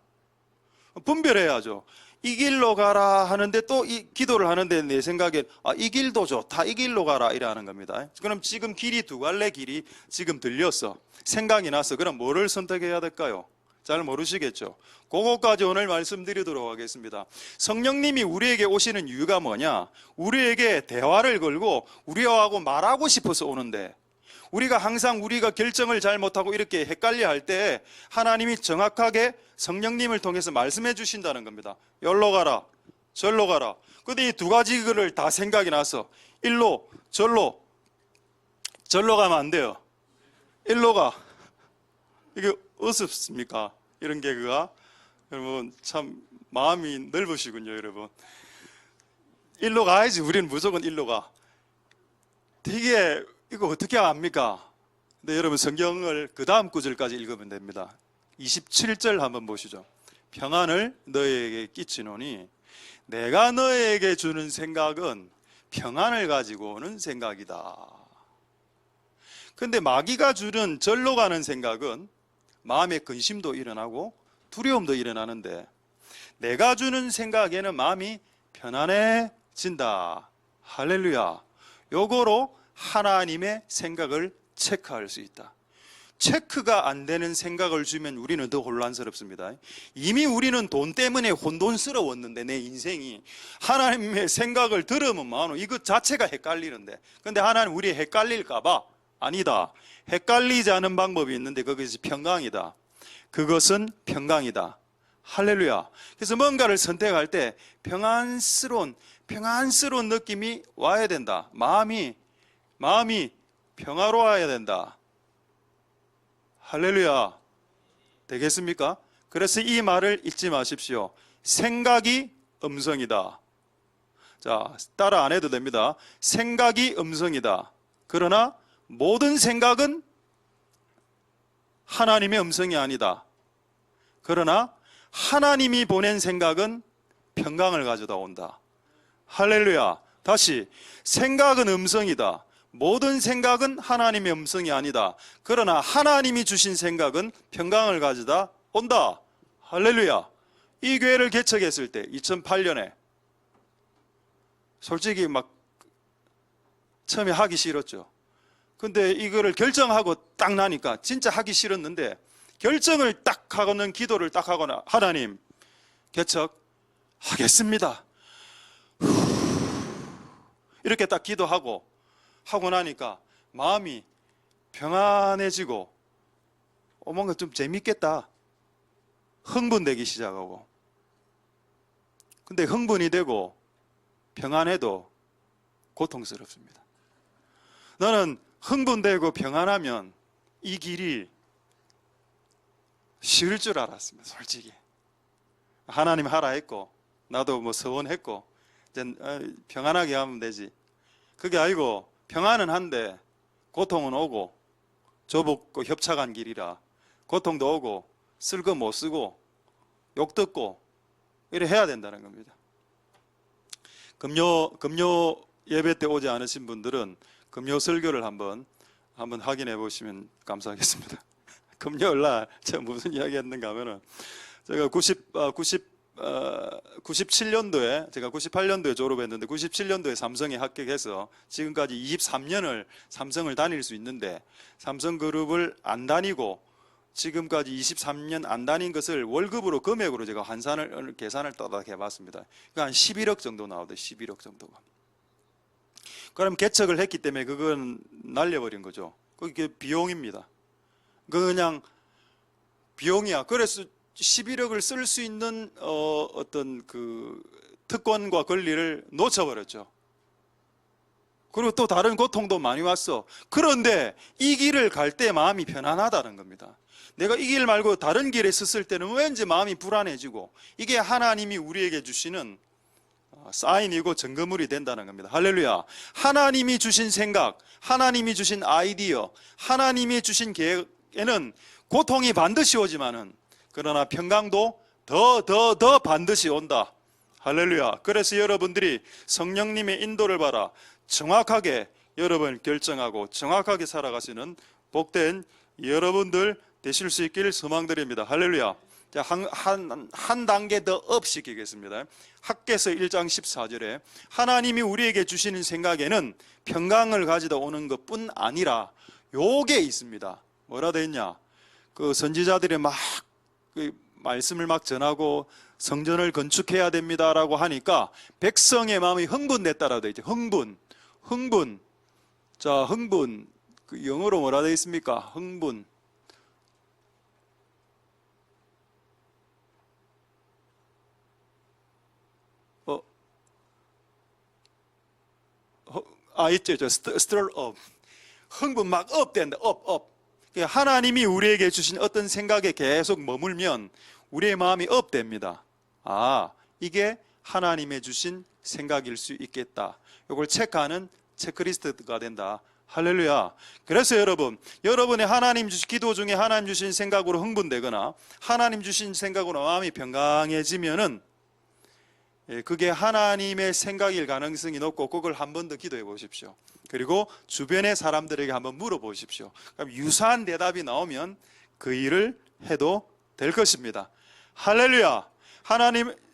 분별해야죠. 이 길로 가라 하는데 또 이 기도를 하는데 내 생각에 이 길도 좋다, 이 길로 가라 이래 하는 겁니다. 그럼 지금 길이 두 갈래 길이 지금 들렸어, 생각이 났어. 그럼 뭐를 선택해야 될까요? 잘 모르시겠죠? 그거까지 오늘 말씀드리도록 하겠습니다. 성령님이 우리에게 오시는 이유가 뭐냐? 우리에게 대화를 걸고 우리하고 말하고 싶어서 오는데, 우리가 항상 우리가 결정을 잘 못하고 이렇게 헷갈려 할 때 하나님이 정확하게 성령님을 통해서 말씀해 주신다는 겁니다. 여기로 가라, 절로 가라. 근데 이 두 가지 글을 다 생각이 나서 일로, 절로 가면 안 돼요. 일로 가. 이게 어습습니까? 이런 개그가. 여러분, 참 마음이 넓으시군요, 여러분. 일로 가야지. 우리는 무조건 일로 가. 되게 이거 어떻게 압니까? 근데 여러분, 성경을 그 다음 구절까지 읽으면 됩니다. 27절 한번 보시죠. 평안을 너희에게 끼치노니 내가 너희에게 주는 생각은 평안을 가지고 오는 생각이다. 근데 마귀가 주는 절로 가는 생각은 마음의 근심도 일어나고 두려움도 일어나는데, 내가 주는 생각에는 마음이 편안해진다. 할렐루야. 요거로 하나님의 생각을 체크할 수 있다. 체크가 안 되는 생각을 주면 우리는 더 혼란스럽습니다. 이미 우리는 돈 때문에 혼돈스러웠는데, 내 인생이 하나님의 생각을 들으면 이것 자체가 헷갈리는데, 근데 하나님 우리 헷갈릴까 봐 아니다. 헷갈리지 않은 방법이 있는데 그것이 평강이다. 그것은 평강이다. 할렐루야. 그래서 뭔가를 선택할 때 평안스러운 느낌이 와야 된다. 마음이 평화로워야 된다. 할렐루야. 되겠습니까? 그래서 이 말을 잊지 마십시오. 생각이 음성이다. 자, 따라 안 해도 됩니다. 생각이 음성이다. 그러나 모든 생각은 하나님의 음성이 아니다. 그러나 하나님이 보낸 생각은 평강을 가져다 온다. 할렐루야. 다시, 생각은 음성이다. 모든 생각은 하나님의 음성이 아니다. 그러나 하나님이 주신 생각은 평강을 가져다 온다. 할렐루야. 이 교회를 개척했을 때 2008년에 솔직히 막 처음에 하기 싫었죠. 근데 이거를 결정하고 딱 나니까 진짜 하기 싫었는데, 결정을 딱 하고는 기도를 딱 하거나, 하나님 개척하겠습니다, 이렇게 딱 기도하고 나니까 마음이 평안해지고 뭔가 좀 재밌겠다. 흥분되기 시작하고. 근데 흥분이 되고 평안해도 고통스럽습니다. 나는 흥분되고 평안하면 이 길이 쉬울 줄 알았습니다. 솔직히. 하나님 하라 했고 나도 뭐 서원했고 이제 평안하게 하면 되지. 그게 아니고 평안은 한데 고통은 오고 좁고 협착한 길이라 고통도 오고 쓸 거 못 쓰고 욕 듣고 이래 해야 된다는 겁니다. 금요 예배 때 오지 않으신 분들은 금요 설교를 한번 확인해 보시면 감사하겠습니다. 금요일 날 제가 무슨 이야기 했는가 하면은 제가 97년도에 제가 98년도에 졸업했는데 97년도에 삼성에 합격해서 지금까지 23년을 삼성을 다닐 수 있는데 삼성그룹을 안 다니고 지금까지 23년 안 다닌 것을 월급으로 금액으로 제가 계산을 따닥 해봤습니다. 그러니까 한 11억 정도 나오대. 11억 정도가. 그럼 개척을 했기 때문에 그건 날려버린 거죠. 그게 비용입니다. 그냥 비용이야. 그래서 11억을 쓸 수 있는 어떤 그 특권과 권리를 놓쳐버렸죠. 그리고 또 다른 고통도 많이 왔어. 그런데 이 길을 갈 때 마음이 편안하다는 겁니다. 내가 이 길 말고 다른 길에 섰을 때는 왠지 마음이 불안해지고 이게 하나님이 우리에게 주시는 사인이고 증거물이 된다는 겁니다. 할렐루야. 하나님이 주신 생각, 하나님이 주신 아이디어, 하나님이 주신 계획에는 고통이 반드시 오지만은 그러나 평강도 더 반드시 온다. 할렐루야. 그래서 여러분들이 성령님의 인도를 받아 정확하게 여러분 결정하고 정확하게 살아가시는 복된 여러분들 되실 수 있기를 소망드립니다. 할렐루야. 자, 한 단계 더 업 시키겠습니다. 학개서 1장 14절에 하나님이 우리에게 주시는 생각에는 평강을 가지다 오는 것뿐 아니라 요게 있습니다. 뭐라 돼 있냐? 그 선지자들이 막 그 말씀을 막 전하고 성전을 건축해야 됩니다라고 하니까 백성의 마음이 흥분됐다라고 돼 있죠. 흥분. 자, 흥분. 그 영어로 뭐라 돼 있습니까? 흥분. 있죠. stir up. 흥분 막 업된다. 업. 하나님이 우리에게 주신 어떤 생각에 계속 머물면 우리의 마음이 업됩니다. 이게 하나님의 주신 생각일 수 있겠다. 이걸 체크하는 체크리스트가 된다. 할렐루야. 그래서 여러분의 하나님 주신 기도 중에 하나님 주신 생각으로 흥분되거나 하나님 주신 생각으로 마음이 평강해지면은 그게 하나님의 생각일 가능성이 높고 그걸 한 번 더 기도해 보십시오. 그리고 주변의 사람들에게 한번 물어보십시오. 그럼 유사한 대답이 나오면 그 일을 해도 될 것입니다. 할렐루야.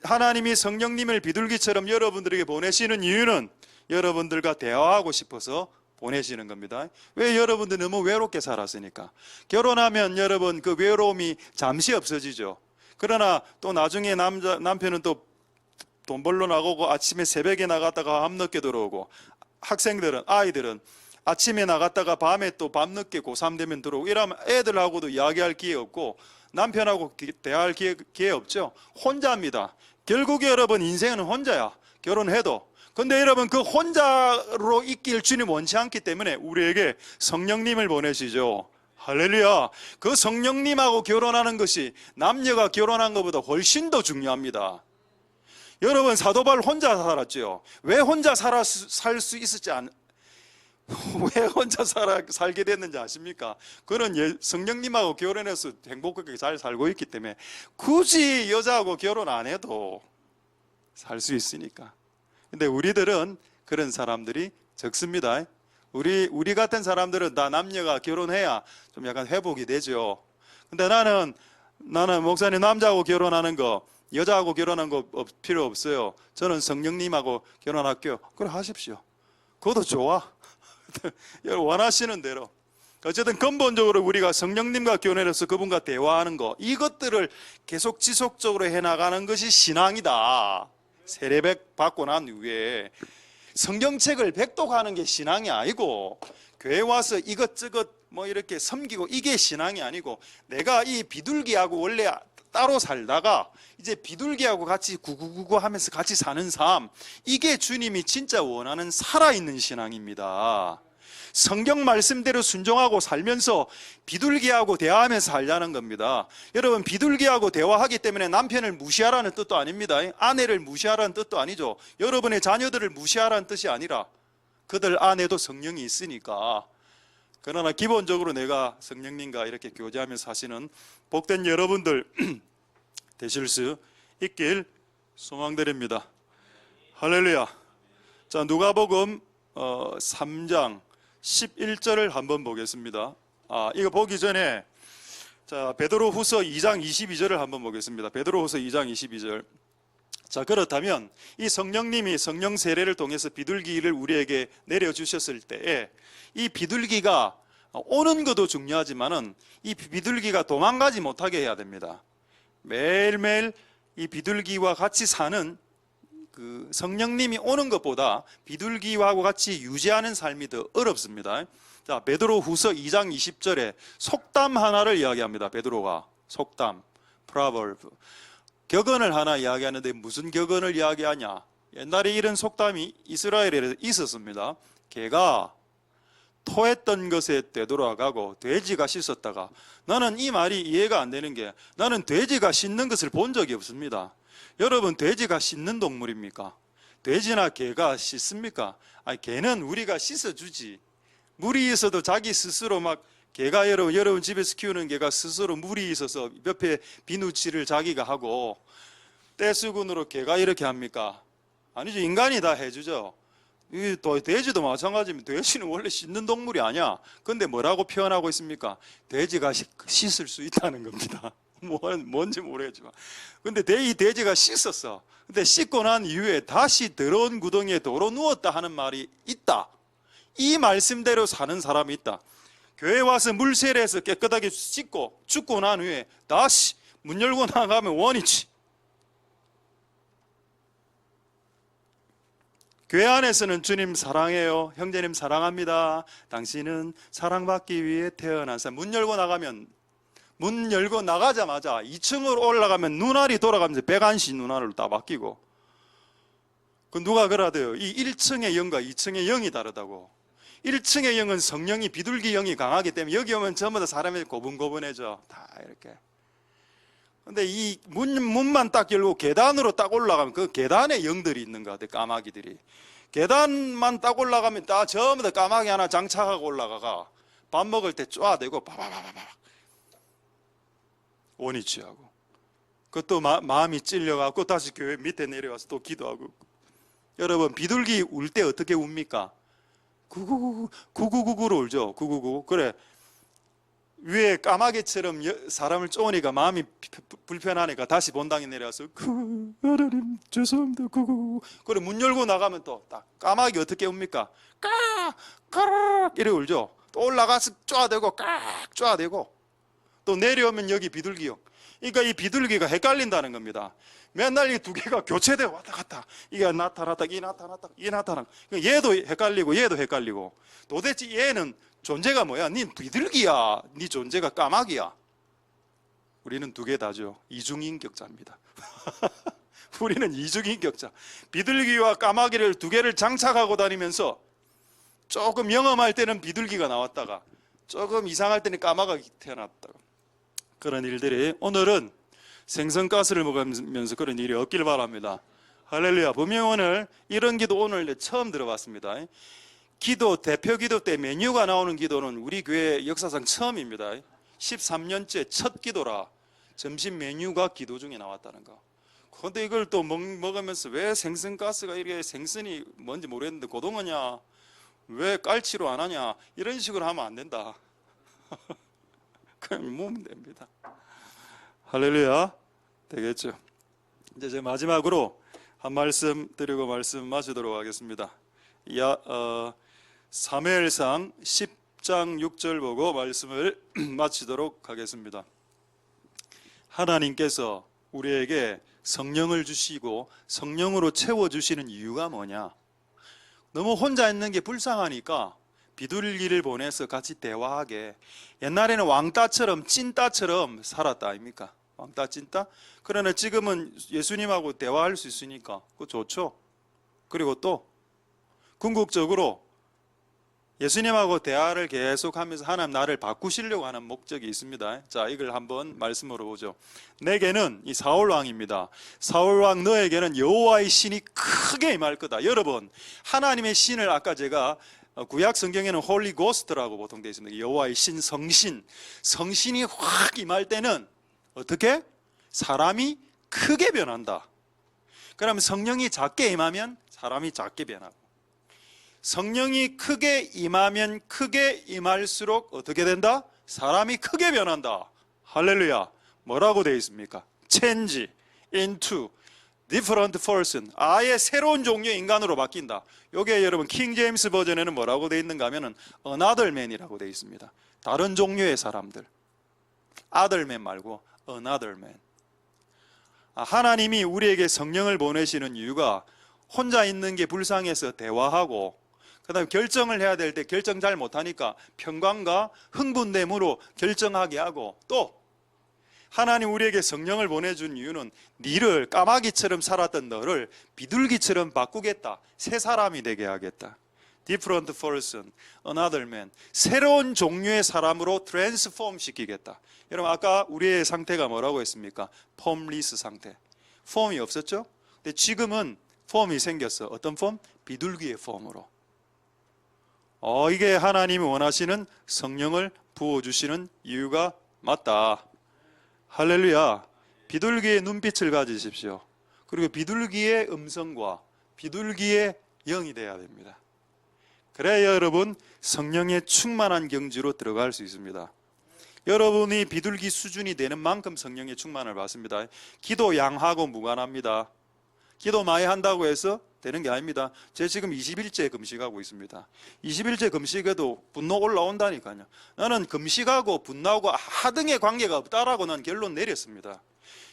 하나님이 성령님을 비둘기처럼 여러분들에게 보내시는 이유는 여러분들과 대화하고 싶어서 보내시는 겁니다. 왜? 여러분들 너무 외롭게 살았으니까. 결혼하면 여러분 그 외로움이 잠시 없어지죠. 그러나 또 나중에 남편은 또 돈 벌러 나가고 아침에 새벽에 나갔다가 밤늦게 들어오고, 아이들은 아침에 나갔다가 밤에 또 밤늦게 고3 되면 들어오고, 이러면 애들하고도 이야기할 기회 없고 남편하고 대화할 기회 없죠. 혼자입니다. 결국에 여러분 인생은 혼자야. 결혼해도. 근데 여러분 그 혼자로 있길 주님 원치 않기 때문에 우리에게 성령님을 보내시죠. 할렐루야. 그 성령님하고 결혼하는 것이 남녀가 결혼한 것보다 훨씬 더 중요합니다. 여러분 사도바울 혼자 살았죠. 왜 혼자 살 수 있었지 왜 혼자 살게 됐는지 아십니까? 그는 성령님하고 결혼해서 행복하게 잘 살고 있기 때문에 굳이 여자하고 결혼 안 해도 살 수 있으니까. 근데 우리들은 그런 사람들이 적습니다. 우리 같은 사람들은 다 남녀가 결혼해야 좀 약간 회복이 되죠. 근데 나는 목사님 남자하고 결혼하는 거, 여자하고 결혼한 거 필요 없어요. 저는 성령님하고 결혼할게요. 그래 하십시오. 그것도 좋아. 원하시는 대로. 어쨌든 근본적으로 우리가 성령님과 결혼해서 그분과 대화하는 거, 이것들을 계속 지속적으로 해나가는 것이 신앙이다. 세례백 받고 난 후에 성경책을 백독하는 게 신앙이 아니고, 교회 와서 이것저것 뭐 이렇게 섬기고 이게 신앙이 아니고, 내가 이 비둘기하고 원래 따로 살다가 이제 비둘기하고 같이 구구구구 하면서 같이 사는 삶, 이게 주님이 진짜 원하는 살아있는 신앙입니다. 성경 말씀대로 순종하고 살면서 비둘기하고 대화하면서 살자는 겁니다. 여러분, 비둘기하고 대화하기 때문에 남편을 무시하라는 뜻도 아닙니다. 아내를 무시하라는 뜻도 아니죠. 여러분의 자녀들을 무시하라는 뜻이 아니라 그들 안에도 성령이 있으니까. 그러나 기본적으로 내가 성령님과 이렇게 교제하면서 사시는 복된 여러분들 되실 수 있길 소망드립니다. 할렐루야. 자, 누가복음 3장 11절을 한번 보겠습니다. 이거 보기 전에 자, 베드로후서 2장 22절을 한번 보겠습니다. 베드로후서 2장 22절. 자, 그렇다면 이 성령님이 성령 세례를 통해서 비둘기를 우리에게 내려주셨을 때에 이 비둘기가 오는 것도 중요하지만은 이 비둘기가 도망가지 못하게 해야 됩니다. 매일매일 이 비둘기와 같이 사는 그 성령님이 오는 것보다 비둘기와 같이 유지하는 삶이 더 어렵습니다. 자, 베드로후서 2장 20절에 속담 하나를 이야기합니다. 베드로가 속담, proverb, 격언을 하나 이야기하는데 무슨 격언을 이야기하냐? 옛날에 이런 속담이 이스라엘에 있었습니다. 개가 토했던 것에 되돌아가고 돼지가 씻었다가, 나는 이 말이 이해가 안 되는 게, 나는 돼지가 씻는 것을 본 적이 없습니다. 여러분, 돼지가 씻는 동물입니까? 돼지나 개가 씻습니까? 아니, 개는 우리가 씻어주지. 물이 있어도 자기 스스로 막, 개가 여러분 집에서 키우는 개가 스스로 물이 있어서 옆에 비누칠을 자기가 하고, 떼수건으로 개가 이렇게 합니까? 아니죠. 인간이 다 해주죠. 돼지도 마찬가지입니다. 돼지는 원래 씻는 동물이 아니야. 근데 뭐라고 표현하고 있습니까? 돼지가 씻을 수 있다는 겁니다. 뭔지 모르겠지만. 근데 이 돼지가 씻었어. 근데 씻고 난 이후에 다시 더러운 구덩이에 도로 누웠다 하는 말이 있다. 이 말씀대로 사는 사람이 있다. 교회 와서 물 세례해서 깨끗하게 씻고 죽고 난 후에 다시 문 열고 나가면 원이지. 교회 안에서는 주님 사랑해요, 형제님 사랑합니다, 당신은 사랑받기 위해 태어난 사람. 문 열고 나가면, 문 열고 나가자마자 2층으로 올라가면 눈알이 돌아가면서 100안씩 눈알을 다 바뀌고. 그 누가 그러대요? 이 1층의 영과 2층의 영이 다르다고. 1층의 영은 성령이, 비둘기 영이 강하기 때문에 여기 오면 전부 다 사람이 고분고분해져. 다 이렇게. 근데 이 문만 딱 열고 계단으로 딱 올라가면 그 계단에 영들이 있는 것 같아요. 까마귀들이. 계단만 딱 올라가면 다 전부 다 까마귀 하나 장착하고 올라가가 밥 먹을 때 쪼아대고 바바바바바 원이 취하고. 그것도 마음이 찔려가고 다시 교회 밑에 내려가서 또 기도하고. 여러분, 비둘기 울 때 어떻게 웁니까? 구구구구로 울죠. 구구구. 그래, 위에 까마귀처럼 사람을 쪼으니까 마음이 불편하니까 다시 본당에 내려와서 하나님 죄송합니다. 그래, 문 열고 나가면 또 딱 까마귀 어떻게 웁니까? 까르르 이래 울죠. 또 올라가서 쪼아대고 쪼아대고. 또 내려오면 여기 비둘기요. 그러니까 이 비둘기가 헷갈린다는 겁니다. 맨날 이 두 개가 교체되어 왔다 갔다. 이게 나타났다, 이 나타났다, 이 나타났다. 얘도 헷갈리고 얘도 헷갈리고. 도대체 얘는 존재가 뭐야? 니 비둘기야, 니 존재가 까마귀야. 우리는 두 개 다죠. 이중인격자입니다. 우리는 이중인격자. 비둘기와 까마귀를 두 개를 장착하고 다니면서 조금 영험할 때는 비둘기가 나왔다가 조금 이상할 때는 까마귀가 태어났다가, 그런 일들이 오늘은 생선가스를 먹으면서 그런 일이 없길 바랍니다. 할렐루야. 분명히 오늘 이런 기도 오늘 처음 들어봤습니다. 기도, 대표 기도 때 메뉴가 나오는 기도는 우리 교회 역사상 처음입니다. 13년째 첫 기도라 점심 메뉴가 기도 중에 나왔다는 거. 그런데 이걸 또 먹으면서 왜 생선가스가 이렇게, 생선이 뭔지 모르겠는데 고등어냐, 왜 깔치로 안 하냐, 이런 식으로 하면 안 된다. 그냥 먹으면 됩니다. 할렐루야. 되겠죠. 이제 제 마지막으로 한 말씀 드리고 말씀 마치도록 하겠습니다. 사무엘상 10장 6절 보고 말씀을 마치도록 하겠습니다. 하나님께서 우리에게 성령을 주시고 성령으로 채워주시는 이유가 뭐냐? 너무 혼자 있는 게 불쌍하니까 비둘기를 보내서 같이 대화하게. 옛날에는 왕따처럼 찐따처럼 살았다 아닙니까? 왕따 찐따? 그러나 지금은 예수님하고 대화할 수 있으니까 그거 좋죠. 그리고 또 궁극적으로 예수님하고 대화를 계속하면서 하나님 나를 바꾸시려고 하는 목적이 있습니다. 자, 이걸 한번 말씀으로 보죠. 내게는 이 사울 왕입니다. 사울 왕 너에게는 여호와의 신이 크게 임할 거다. 여러분, 하나님의 신을 아까 제가 구약 성경에는 홀리 고스트라고 보통 되어 있습니다. 여호와의 신, 성신. 성신이 확 임할 때는 어떻게? 사람이 크게 변한다. 그러면 성령이 작게 임하면 사람이 작게 변하고, 성령이 크게 임하면 크게 임할수록 어떻게 된다? 사람이 크게 변한다. 할렐루야. 뭐라고 되어 있습니까? Change into different person. 아예 새로운 종류의 인간으로 바뀐다. 요게 여러분 킹 제임스 버전에는 뭐라고 되어 있는가 하면은 another man이라고 되어 있습니다. 다른 종류의 사람들. other man 말고 another man. 하나님이 우리에게 성령을 보내시는 이유가 혼자 있는 게 불쌍해서 대화하고, 그 다음에 결정을 해야 될 때 결정 잘 못하니까 평강과 흥분됨으로 결정하게 하고, 또 하나님 우리에게 성령을 보내준 이유는 니를, 까마귀처럼 살았던 너를 비둘기처럼 바꾸겠다. 새 사람이 되게 하겠다. Different person, another man. 새로운 종류의 사람으로 트랜스폼 시키겠다. 여러분 아까 우리의 상태가 뭐라고 했습니까? 폼리스 상태. 폼이 없었죠? 근데 지금은 폼이 생겼어. 어떤 폼? 비둘기의 폼으로. 이게 하나님이 원하시는 성령을 부어주시는 이유가 맞다. 할렐루야. 비둘기의 눈빛을 가지십시오. 그리고 비둘기의 음성과 비둘기의 영이 되어야 됩니다. 그래야 여러분 성령의 충만한 경지로 들어갈 수 있습니다. 여러분이 비둘기 수준이 되는 만큼 성령의 충만을 받습니다. 기도 양하고 무관합니다. 기도 많이 한다고 해서 되는 게 아닙니다. 제가 지금 20일째 금식하고 있습니다. 20일째 금식에도 분노 올라온다니까요. 나는 금식하고 분노하고 하등의 관계가 없다라고 난 결론 내렸습니다.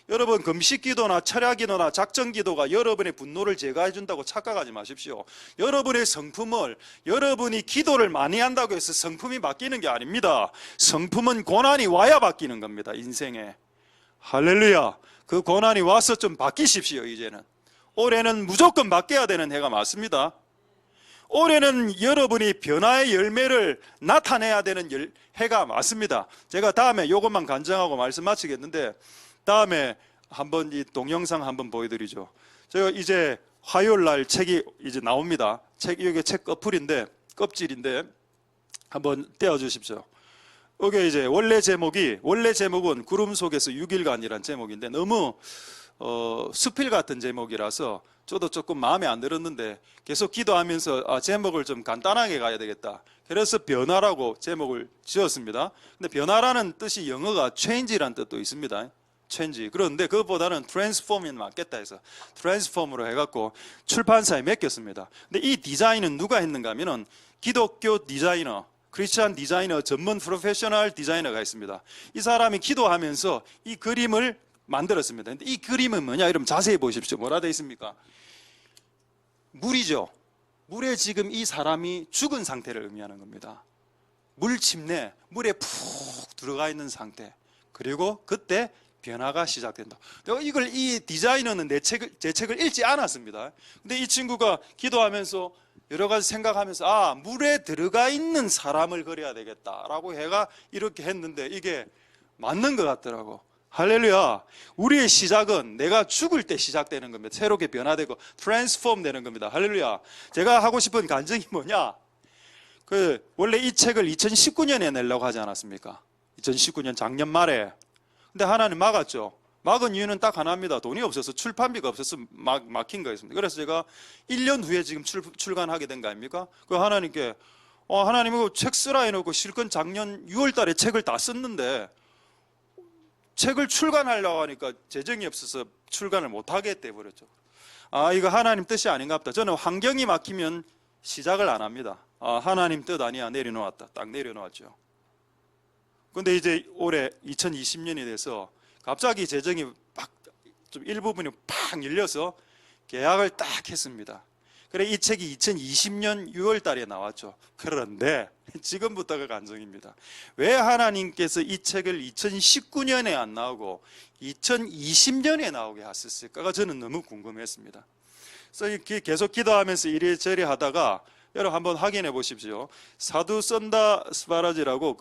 여러분 금식 기도나 철야 기도나 작전 기도가 여러분의 분노를 제거해 준다고 착각하지 마십시오. 여러분의 성품을, 여러분이 기도를 많이 한다고 해서 성품이 바뀌는 게 아닙니다. 성품은 고난이 와야 바뀌는 겁니다. 인생에. 할렐루야. 그 고난이 와서 좀 바뀌십시오. 이제는 올해는 무조건 바뀌어야 되는 해가 맞습니다. 올해는 여러분이 변화의 열매를 나타내야 되는 해가 맞습니다. 제가 다음에 이것만 간증하고 말씀 마치겠는데, 다음에 한번 이 동영상 한번 보여드리죠. 제가 이제 화요일 날 책이 이제 나옵니다. 이게 책 껍질인데 한번 떼어주십시오. 이게 이제 원래 제목은 구름 속에서 6일간이란 제목인데 너무 수필 같은 제목이라서 저도 조금 마음에 안 들었는데 계속 기도하면서 제목을 좀 간단하게 가야 되겠다. 그래서 변화라고 제목을 지었습니다. 근데 변화라는 뜻이 영어가 change라는 뜻도 있습니다. change. 그런데 그것보다는 transform이 맞겠다 해서 transform으로 해갖고 출판사에 맡겼습니다. 근데 이 디자인은 누가 했는가 하면은 기독교 디자이너, 크리스찬 디자이너, 전문 프로페셔널 디자이너가 있습니다. 이 사람이 기도하면서 이 그림을 만들었습니다. 근데 이 그림은 뭐냐? 여러분 자세히 보십시오. 뭐라 되어 있습니까? 물이죠. 물에 지금 이 사람이 죽은 상태를 의미하는 겁니다. 물 침내, 물에 푹 들어가 있는 상태. 그리고 그때 변화가 시작된다. 이 디자이너는 제 책을 읽지 않았습니다. 근데 이 친구가 기도하면서 여러 가지 생각하면서 물에 들어가 있는 사람을 그려야 되겠다라고 해가 이렇게 했는데 이게 맞는 것 같더라고. 할렐루야. 우리의 시작은 내가 죽을 때 시작되는 겁니다. 새롭게 변화되고 트랜스폼 되는 겁니다. 할렐루야. 제가 하고 싶은 간증이 뭐냐? 원래 이 책을 2019년에 내려고 하지 않았습니까? 2019년 작년 말에. 근데 하나님 막았죠. 막은 이유는 딱 하나입니다. 돈이 없어서, 출판비가 없어서 막힌 거였습니다. 그래서 제가 1년 후에 지금 출간하게 된 거 아닙니까? 그 하나님께 하나님 이거 책 쓰라 해놓고 실컷 작년 6월 달에 책을 다 썼는데 책을 출간하려고 하니까 재정이 없어서 출간을 못하게 돼버렸죠. 이거 하나님 뜻이 아닌가 보다. 저는 환경이 막히면 시작을 안 합니다. 하나님 뜻 아니야. 내려놓았다. 딱 내려놓았죠. 근데 이제 올해 2020년이 돼서 갑자기 재정이 좀 일부분이 팍 열려서 계약을 딱 했습니다. 그래 이 책이 2020년 6월 달에 나왔죠. 그런데 지금부터가 관정입니다. 왜 하나님께서 이 책을 2019년에 안 나오고 2020년에 나오게 하셨을까가 저는 너무 궁금했습니다. 그래서 계속 기도하면서 이리저리 하다가 여러분 한번 확인해 보십시오. 사두 선다 스바라지라고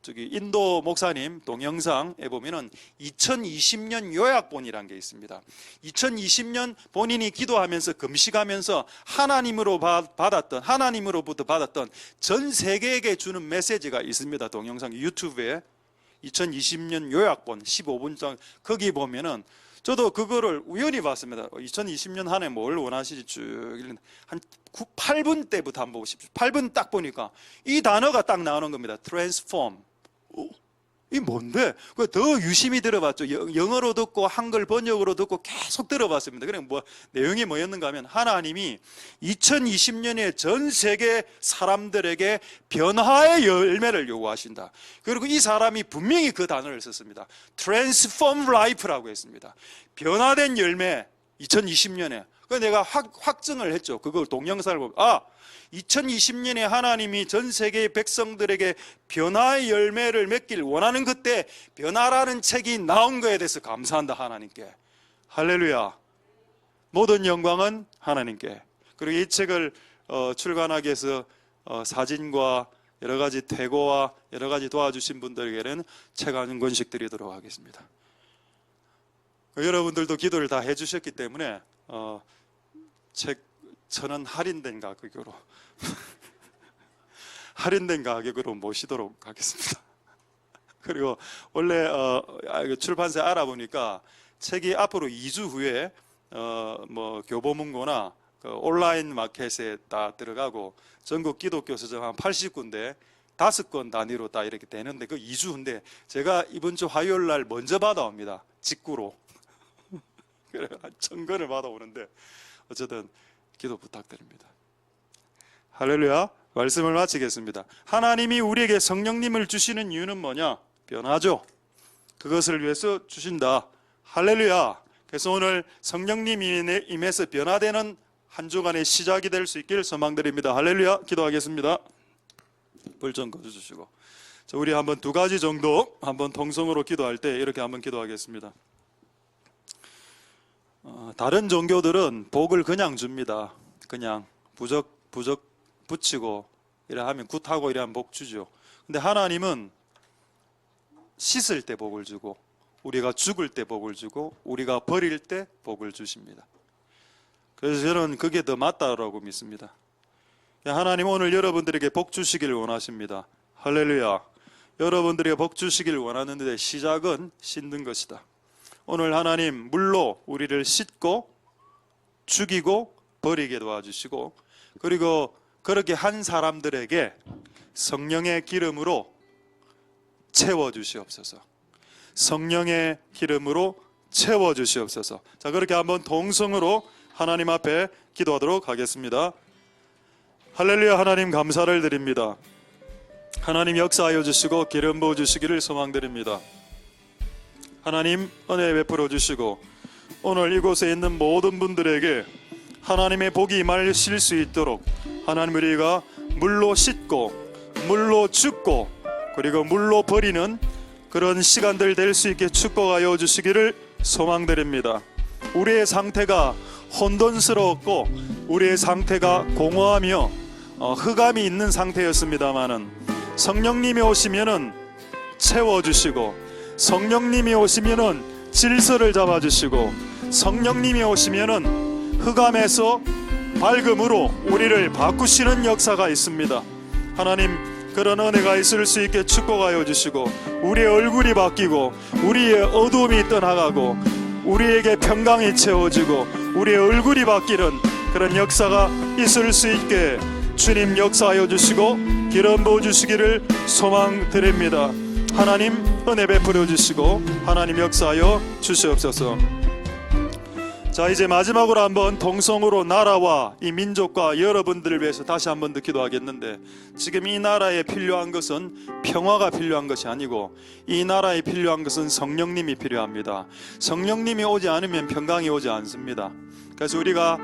저기 인도 목사님 동영상에 보면은 2020년 요약본이라는 게 있습니다. 2020년 본인이 기도하면서 금식하면서 하나님으로부터 받았던 전 세계에게 주는 메시지가 있습니다. 동영상 유튜브에 2020년 요약본 15분짜리 거기 보면은 저도 그거를 우연히 봤습니다. 2020년 한 해 뭘 원하시지 쭉 한 8분 때부터 한번 보십시오. 8분 딱 보니까 이 단어가 딱 나오는 겁니다. transform. 이 뭔데? 더 유심히 들어봤죠. 영어로 듣고 한글 번역으로 듣고 계속 들어봤습니다. 그래 내용이 뭐였는가 하면 하나님이 2020년에 전 세계 사람들에게 변화의 열매를 요구하신다. 그리고 이 사람이 분명히 그 단어를 썼습니다. transform life라고 했습니다. 변화된 열매 2020년에. 그래서 내가 확증을 했죠. 그걸 동영상을 보면 2020년에 하나님이 전 세계의 백성들에게 변화의 열매를 맺길 원하는 그때 변화라는 책이 나온 거에 대해서 감사한다 하나님께. 할렐루야. 모든 영광은 하나님께. 그리고 이 책을 출간하기 위해서 사진과 여러 가지 퇴고와 여러 가지 도와주신 분들에게는 책 한 권씩 드리도록 하겠습니다. 여러분들도 기도를 다 해주셨기 때문에 책 1,000원 할인된 가격으로 할인된 가격으로 모시도록 하겠습니다. 그리고 원래 출판사에 알아보니까 책이 앞으로 2주 후에 교보문고나 온라인 마켓에 다 들어가고 전국 기독교 서점 한 80군데 5권 단위로 다 이렇게 되는데 그 2주 후인데 제가 이번 주 화요일 날 먼저 받아옵니다. 직구로. 그래 1,000권을 받아오는데 어쨌든 기도 부탁드립니다. 할렐루야. 말씀을 마치겠습니다. 하나님이 우리에게 성령님을 주시는 이유는 뭐냐? 변화죠. 그것을 위해서 주신다. 할렐루야. 그래서 오늘 성령님 임해서 변화되는 한 주간의 시작이 될 수 있길 소망드립니다. 할렐루야. 기도하겠습니다. 불 좀 꺼주시고 우리 한번 2가지 정도 한번 통성으로 기도할 때 이렇게 한번 기도하겠습니다. 다른 종교들은 복을 그냥 줍니다. 그냥 부적 붙이고 이래 하면 굿하고 이래 하면 복 주죠. 근데 하나님은 씻을 때 복을 주고 우리가 죽을 때 복을 주고 우리가 버릴 때 복을 주십니다. 그래서 저는 그게 더 맞다라고 믿습니다. 하나님 오늘 여러분들에게 복 주시길 원하십니다. 할렐루야. 여러분들에게 복 주시길 원하는데 시작은 씻는 것이다. 오늘 하나님 물로 우리를 씻고 죽이고 버리게 도와주시고 그리고 그렇게 한 사람들에게 성령의 기름으로 채워주시옵소서. 성령의 기름으로 채워주시옵소서. 자, 그렇게 한번 동성으로 하나님 앞에 기도하도록 하겠습니다. 할렐루야. 하나님 감사를 드립니다. 하나님 역사하여 주시고 기름 부어 주시기를 소망드립니다. 하나님 은혜 베풀어 주시고 오늘 이곳에 있는 모든 분들에게 하나님의 복이 임하실 수 있도록 하나님 우리가 물로 씻고 물로 죽고 그리고 물로 버리는 그런 시간들 될 수 있게 축복하여 주시기를 소망드립니다. 우리의 상태가 혼돈스러웠고 우리의 상태가 공허하며 흑암이 있는 상태였습니다마는 성령님이 오시면은 채워주시고 성령님이 오시면은 질서를 잡아주시고 성령님이 오시면은 흑암에서 밝음으로 우리를 바꾸시는 역사가 있습니다. 하나님 그런 은혜가 있을 수 있게 축복하여 주시고 우리의 얼굴이 바뀌고 우리의 어두움이 떠나가고 우리에게 평강이 채워지고 우리의 얼굴이 바뀌는 그런 역사가 있을 수 있게 주님 역사하여 주시고 기름 부어 주시기를 소망드립니다. 하나님 은혜 베풀어 주시고 하나님 역사하여 주시옵소서. 자, 이제 마지막으로 한번 동성으로 나라와 이 민족과 여러분들을 위해서 다시 한번 더 기도하겠는데, 지금 이 나라에 필요한 것은 평화가 필요한 것이 아니고 이 나라에 필요한 것은 성령님이 필요합니다. 성령님이 오지 않으면 평강이 오지 않습니다. 그래서 우리가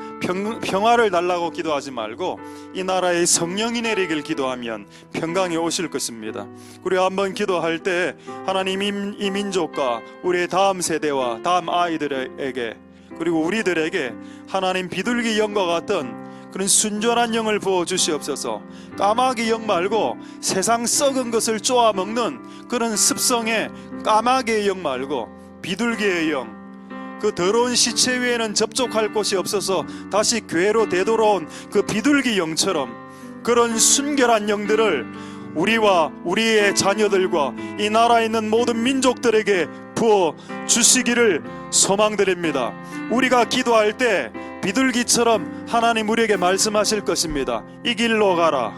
평화를 달라고 기도하지 말고 이 나라에 성령이 내리길 기도하면 평강이 오실 것입니다. 우리가 한번 기도할 때 하나님 이 민족과 우리의 다음 세대와 다음 아이들에게 그리고 우리들에게 하나님 비둘기 영과 같은 그런 순전한 영을 부어주시옵소서. 까마귀 영 말고 세상 썩은 것을 쪼아먹는 그런 습성의 까마귀의 영 말고 비둘기의 영, 그 더러운 시체 위에는 접촉할 곳이 없어서 다시 괴로 되돌아온 그 비둘기 영처럼 그런 순결한 영들을 우리와 우리의 자녀들과 이 나라에 있는 모든 민족들에게 부어 주시기를 소망드립니다. 우리가 기도할 때 비둘기처럼 하나님 우리에게 말씀하실 것입니다. 이 길로 가라,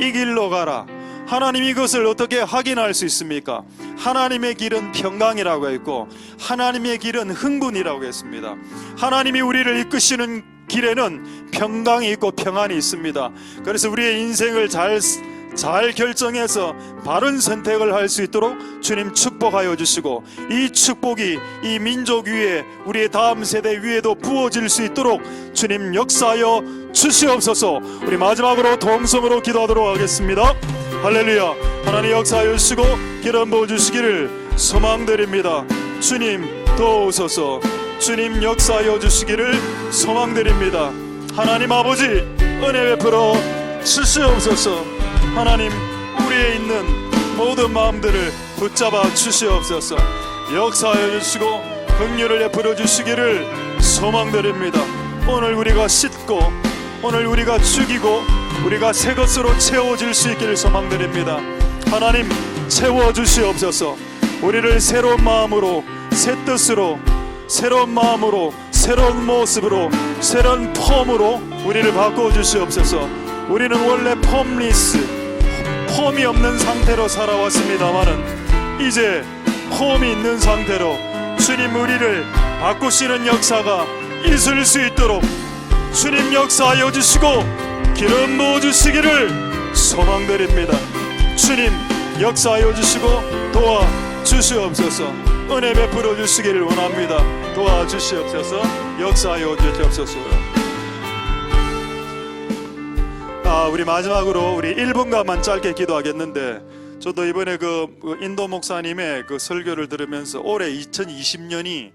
이 길로 가라. 하나님 이것을 어떻게 확인할 수 있습니까? 하나님의 길은 평강이라고 했고 하나님의 길은 흥분이라고 했습니다. 하나님이 우리를 이끄시는 길에는 평강이 있고 평안이 있습니다. 그래서 우리의 인생을 잘 결정해서 바른 선택을 할 수 있도록 주님 축복하여 주시고, 이 축복이 이 민족 위에 우리의 다음 세대 위에도 부어질 수 있도록 주님 역사하여 주시옵소서. 우리 마지막으로 동성으로 기도하도록 하겠습니다. 할렐루야. 하나님 역사하여 주시고 기름 부어주시기를 소망드립니다. 주님 도우소서. 주님 역사하여 주시기를 소망드립니다. 하나님 아버지 은혜 베풀어 주시옵소서. 하나님 우리에 있는 모든 마음들을 붙잡아 주시옵소서. 역사하여 주시고 긍휼을 베풀어 주시기를 소망드립니다. 오늘 우리가 씻고 오늘 우리가 죽이고 우리가 새 것으로 채워질 수 있기를 소망드립니다. 하나님 채워주시옵소서. 우리를 새로운 마음으로 새 뜻으로 새로운 마음으로 새로운 모습으로 새로운 폼으로 우리를 바꿔주시옵소서. 우리는 원래 폼이 없는 상태로 살아왔습니다마는 이제 폼이 있는 상태로 주님 우리를 바꾸시는 역사가 있을 수 있도록 주님 역사하여 주시고 기름 부어주시기를 소망드립니다. 주님 역사하여 주시고 도와주시옵소서. 은혜 베풀어 주시기를 원합니다. 도와주시옵소서. 역사하여 주시옵소서. 우리 마지막으로 우리 1분간만 짧게 기도하겠는데, 저도 이번에 그 인도 목사님의 그 설교를 들으면서 올해 2020년이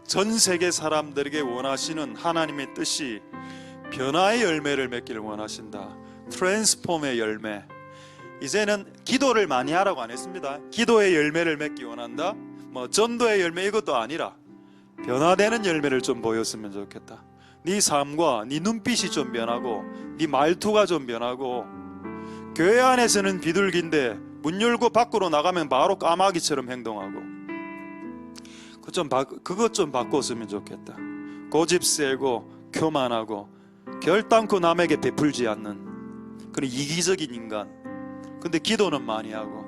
전 세계 사람들에게 원하시는 하나님의 뜻이 변화의 열매를 맺기를 원하신다. 트랜스폼의 열매. 이제는 기도를 많이 하라고 안 했습니다. 기도의 열매를 맺기 원한다. 전도의 열매 이것도 아니라 변화되는 열매를 좀 보였으면 좋겠다. 네 삶과 네 눈빛이 좀 변하고 네 말투가 좀 변하고, 교회 안에서는 비둘기인데 문 열고 밖으로 나가면 바로 까마귀처럼 행동하고, 그것 좀 바꿨으면 좋겠다. 고집 세고 교만하고 결단코 남에게 베풀지 않는 그런 이기적인 인간. 근데 기도는 많이 하고,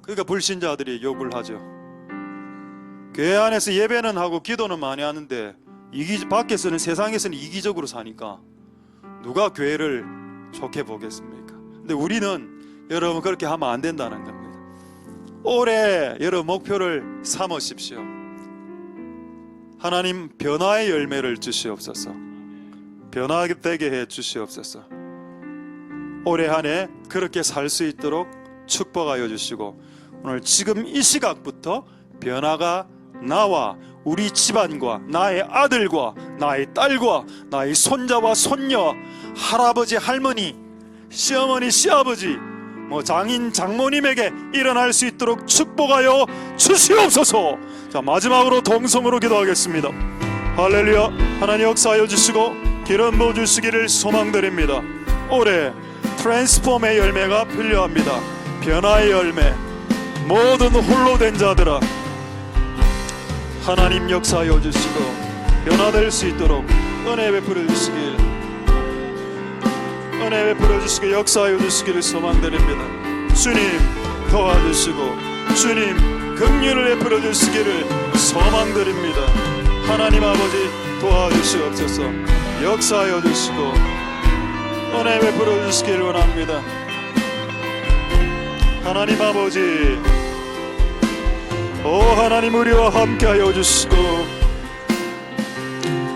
그러니까 불신자들이 욕을 하죠. 교회 안에서 예배는 하고 기도는 많이 하는데 밖에서는 세상에서는 이기적으로 사니까 누가 교회를 좋게 보겠습니까? 근데 우리는 여러분 그렇게 하면 안 된다는 겁니다. 올해 여러분 목표를 삼으십시오. 하나님 변화의 열매를 주시옵소서. 변화되게 해 주시옵소서. 올해 한 해 그렇게 살 수 있도록 축복하여 주시고, 오늘 지금 이 시각부터 변화가 나와 우리 집안과 나의 아들과 나의 딸과 나의 손자와 손녀, 할아버지 할머니, 시어머니 시아버지, 장인 장모님에게 일어날 수 있도록 축복하여 주시옵소서. 자, 마지막으로 동성으로 기도하겠습니다. 할렐루야. 하나님 역사하여 주시고 기름 부어 주시기를 소망드립니다. 올해 트랜스폼의 열매가 필요합니다. 변화의 열매. 모든 홀로 된 자들아, 하나님 역사하여 주시고 변화될 수 있도록 은혜 베풀어 주시길, 은혜 베풀어 주시고 역사하여 주시기를 소망드립니다. 주님 도와주시고 주님 긍휼을 베풀어 주시기를 소망드립니다. 하나님 아버지 도와주시옵소서. 역사하여 주시고 은혜 베풀어 주시길 원합니다. 하나님 아버지, 오 하나님, 우리와 함께하여 주시고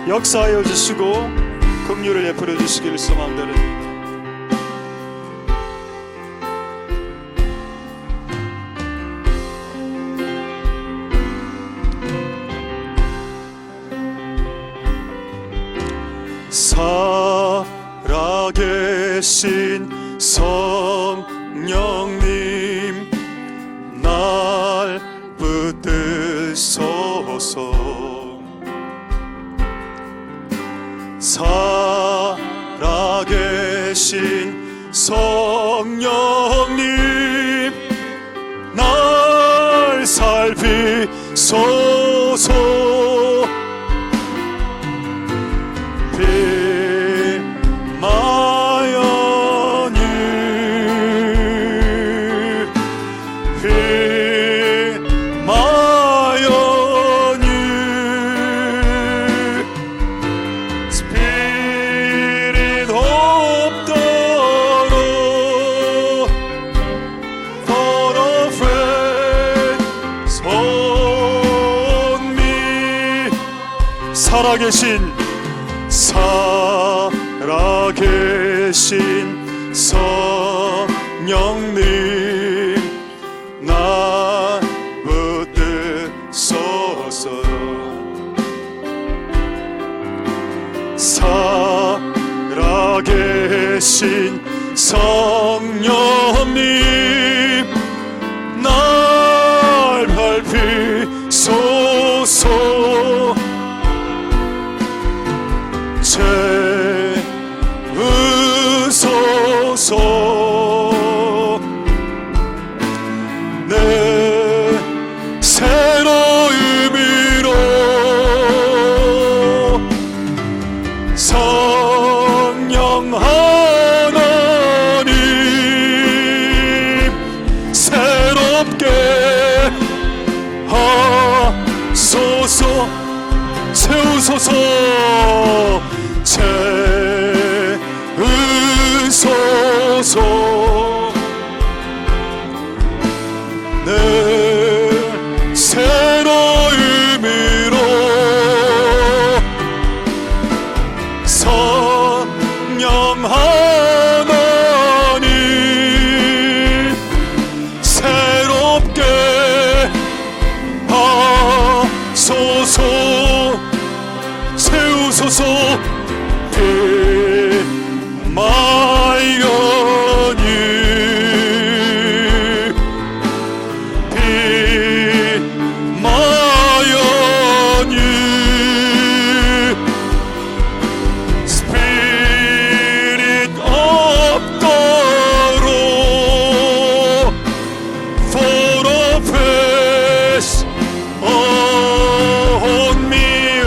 역사하여 주시고 긍휼을 베풀어 주시길 소망드립니다. 살아계신 성령님, 날 붙드소서. 살아계신 성령님, 날 살피소서. 살아계신 성령님, 날 붙드소서. 살아계신 성령님, 날 밟히소서. 채우소서. 내 새로운 의미로 성령 하나님, 새롭게 하소서. 채우소서. 채우소서. 내 새로운 의미로 성령 하나님, 새롭게 하소서. 채우소서.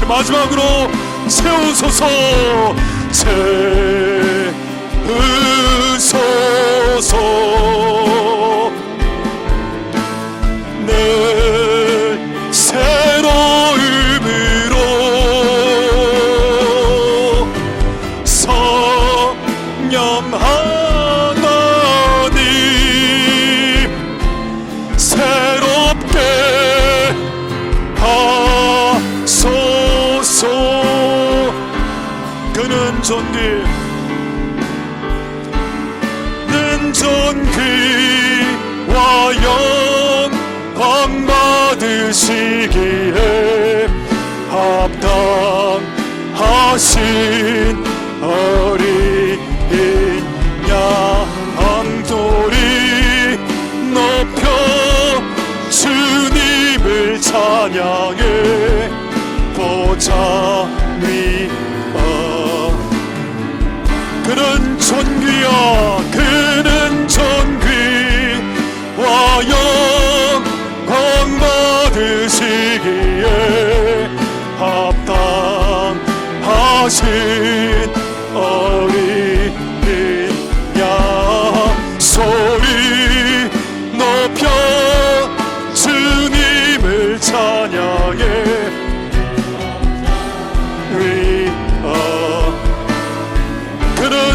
마지막으로 채우소서. 채우소서. 내 새로운 의미로 성령 하나님, 새롭게 하소서. 그는 존귀와 영광 받으시기에 합당하신 어린 양돌이 높여 주님을 찬양해. 보좌 위 그는 존귀야. 그는 존귀와 영광 받으시기에 합당하신 어린 양 소리 높여 주님을 찬양해.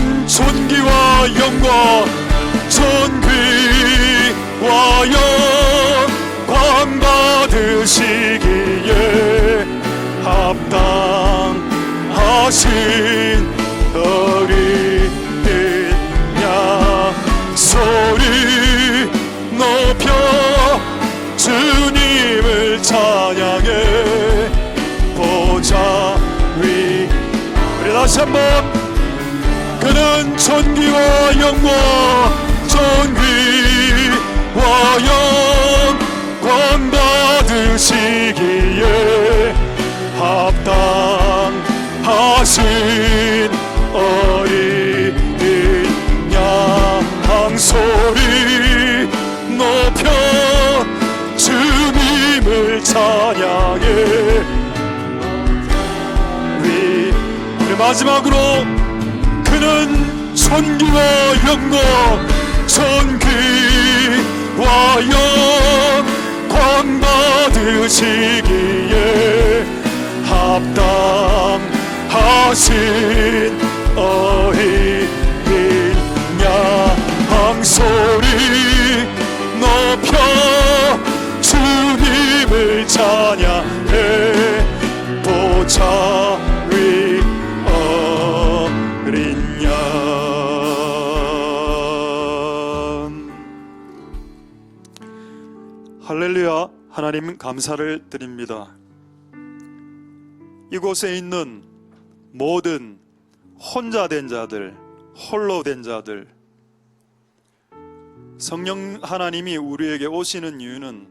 그는 존귀와 영광 존귀와 영광 받으시기에 합당하신 어린 양 소리 높여 주님을 찬양해 보좌 위. 우리 다시 한번. 그는 존귀와 영광 존귀와 영광 받으시기에 합당하신 어린 양 소리 높여 주님을 찬양해 위. 우리 마지막으로 그는 존귀와 영광 존귀와 영광 받으시기에 합당하신 어린 양 소리 높여 주님을 찬양해 보좌 위 어린 양. 할렐루야. 하나님 감사를 드립니다. 이곳에 있는 모든 혼자 된 자들, 홀로 된 자들, 성령 하나님이 우리에게 오시는 이유는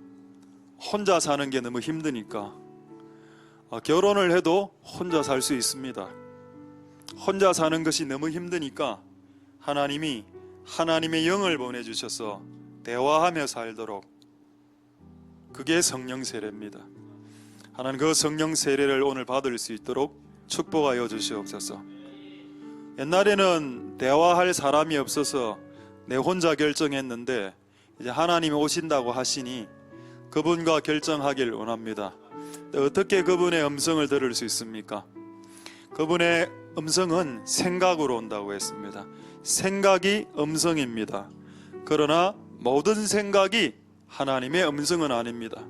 혼자 사는 게 너무 힘드니까. 결혼을 해도 혼자 살 수 있습니다. 혼자 사는 것이 너무 힘드니까 하나님이 하나님의 영을 보내주셔서 대화하며 살도록, 그게 성령 세례입니다. 하나님 그 성령 세례를 오늘 받을 수 있도록 축복하여 주시옵소서. 옛날에는 대화할 사람이 없어서 내 혼자 결정했는데 이제 하나님이 오신다고 하시니 그분과 결정하길 원합니다. 어떻게 그분의 음성을 들을 수 있습니까? 그분의 음성은 생각으로 온다고 했습니다. 생각이 음성입니다. 그러나 모든 생각이 하나님의 음성은 아닙니다.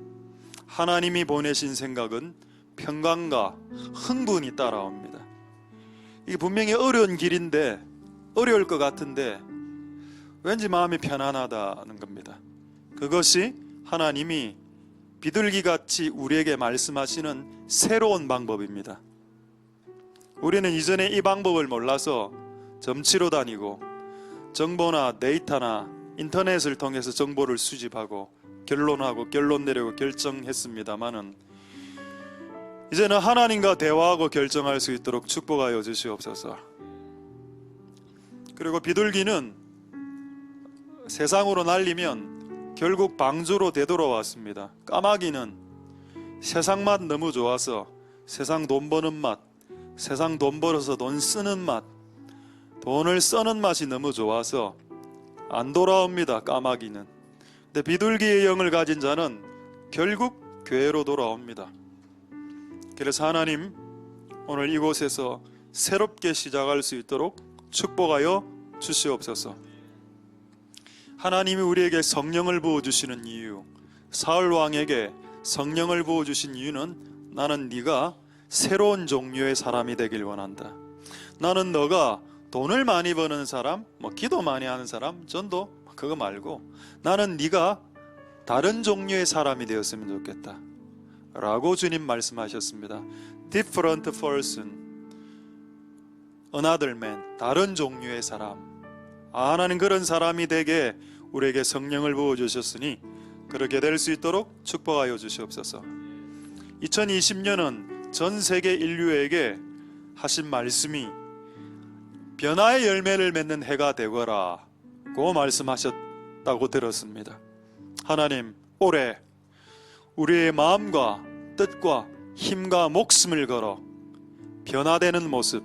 하나님이 보내신 생각은 평강과 흥분이 따라옵니다. 이게 분명히 어려운 길인데, 어려울 것 같은데 왠지 마음이 편안하다는 겁니다. 그것이 하나님이 비둘기같이 우리에게 말씀하시는 새로운 방법입니다. 우리는 이전에 이 방법을 몰라서 점치러 다니고 정보나 데이터나 인터넷을 통해서 정보를 수집하고 결론하고 결론 내리고 결정했습니다마는 이제는 하나님과 대화하고 결정할 수 있도록 축복하여 주시옵소서. 그리고 비둘기는 세상으로 날리면 결국 방주로 되돌아왔습니다. 까마귀는 세상 맛 너무 좋아서 세상 돈 버는 맛, 세상 돈 벌어서 돈 쓰는 맛, 돈을 써는 맛이 너무 좋아서 안 돌아옵니다. 까마귀는. 근데 비둘기의 영을 가진 자는 결국 교회로 돌아옵니다. 그래서 하나님 오늘 이곳에서 새롭게 시작할 수 있도록 축복하여 주시옵소서. 하나님이 우리에게 성령을 부어주시는 이유, 사울 왕에게 성령을 부어주신 이유는 나는 네가 새로운 종류의 사람이 되길 원한다. 나는 너가 돈을 많이 버는 사람, 기도 많이 하는 사람, 전도 그거 말고 나는 네가 다른 종류의 사람이 되었으면 좋겠다 라고 주님 말씀하셨습니다. Different person, another man, 다른 종류의 사람. 하나님 그런 사람이 되게 우리에게 성령을 부어주셨으니 그렇게 될 수 있도록 축복하여 주시옵소서. 2020년은 전 세계 인류에게 하신 말씀이 변화의 열매를 맺는 해가 되거라 고 말씀하셨다고 들었습니다. 하나님 올해 우리의 마음과 뜻과 힘과 목숨을 걸어 변화되는 모습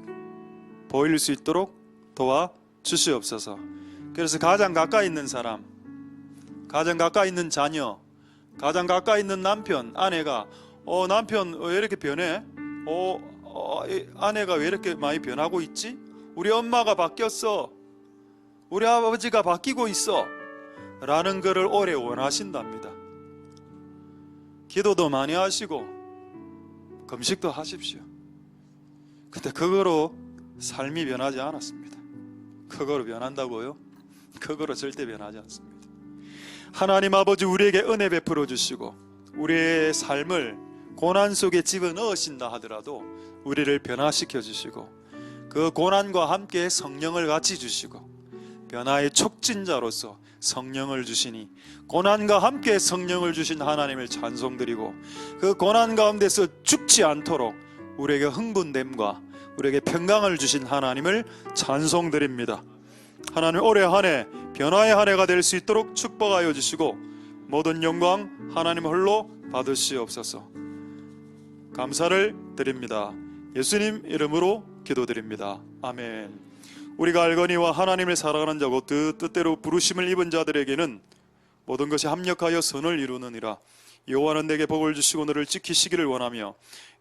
보일 수 있도록 도와 주시옵소서. 그래서 가장 가까이 있는 사람, 가장 가까이 있는 자녀, 가장 가까이 있는 남편, 아내가 남편 왜 이렇게 변해? 아내가 왜 이렇게 많이 변하고 있지? 우리 엄마가 바뀌었어, 우리 아버지가 바뀌고 있어 라는 것을 오래 원하신답니다. 기도도 많이 하시고 금식도 하십시오. 근데 그거로 삶이 변하지 않았습니다. 그거로 변한다고요? 그거로 절대 변하지 않습니다. 하나님 아버지 우리에게 은혜 베풀어 주시고 우리의 삶을 고난 속에 집어넣으신다 하더라도 우리를 변화시켜 주시고 그 고난과 함께 성령을 같이 주시고 변화의 촉진자로서 성령을 주시니 고난과 함께 성령을 주신 하나님을 찬송드리고 그 고난 가운데서 죽지 않도록 우리에게 흥분됨과 우리에게 평강을 주신 하나님을 찬송드립니다. 하나님 올해 한 해 변화의 한 해가 될 수 있도록 축복하여 주시고 모든 영광 하나님 홀로 받으시옵소서. 감사를 드립니다. 예수님 이름으로 기도드립니다. 아멘. 우리가 알거니와 하나님을 사랑하는 자고 그 뜻대로 부르심을 입은 자들에게는 모든 것이 합력하여 선을 이루느니라. 여호와는 내게 복을 주시고 너를 지키시기를 원하며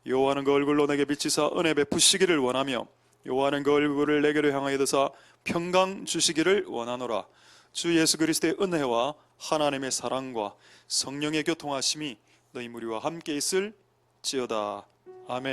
여호와는 그 얼굴로 내게 비치사 은혜 베푸시기를 원하며 여호와는 그 얼굴을 내게로 향하여 드사 평강 주시기를 원하노라. 주 예수 그리스도의 은혜와 하나님의 사랑과 성령의 교통하심이 너희 무리와 함께 있을지어다. 아멘.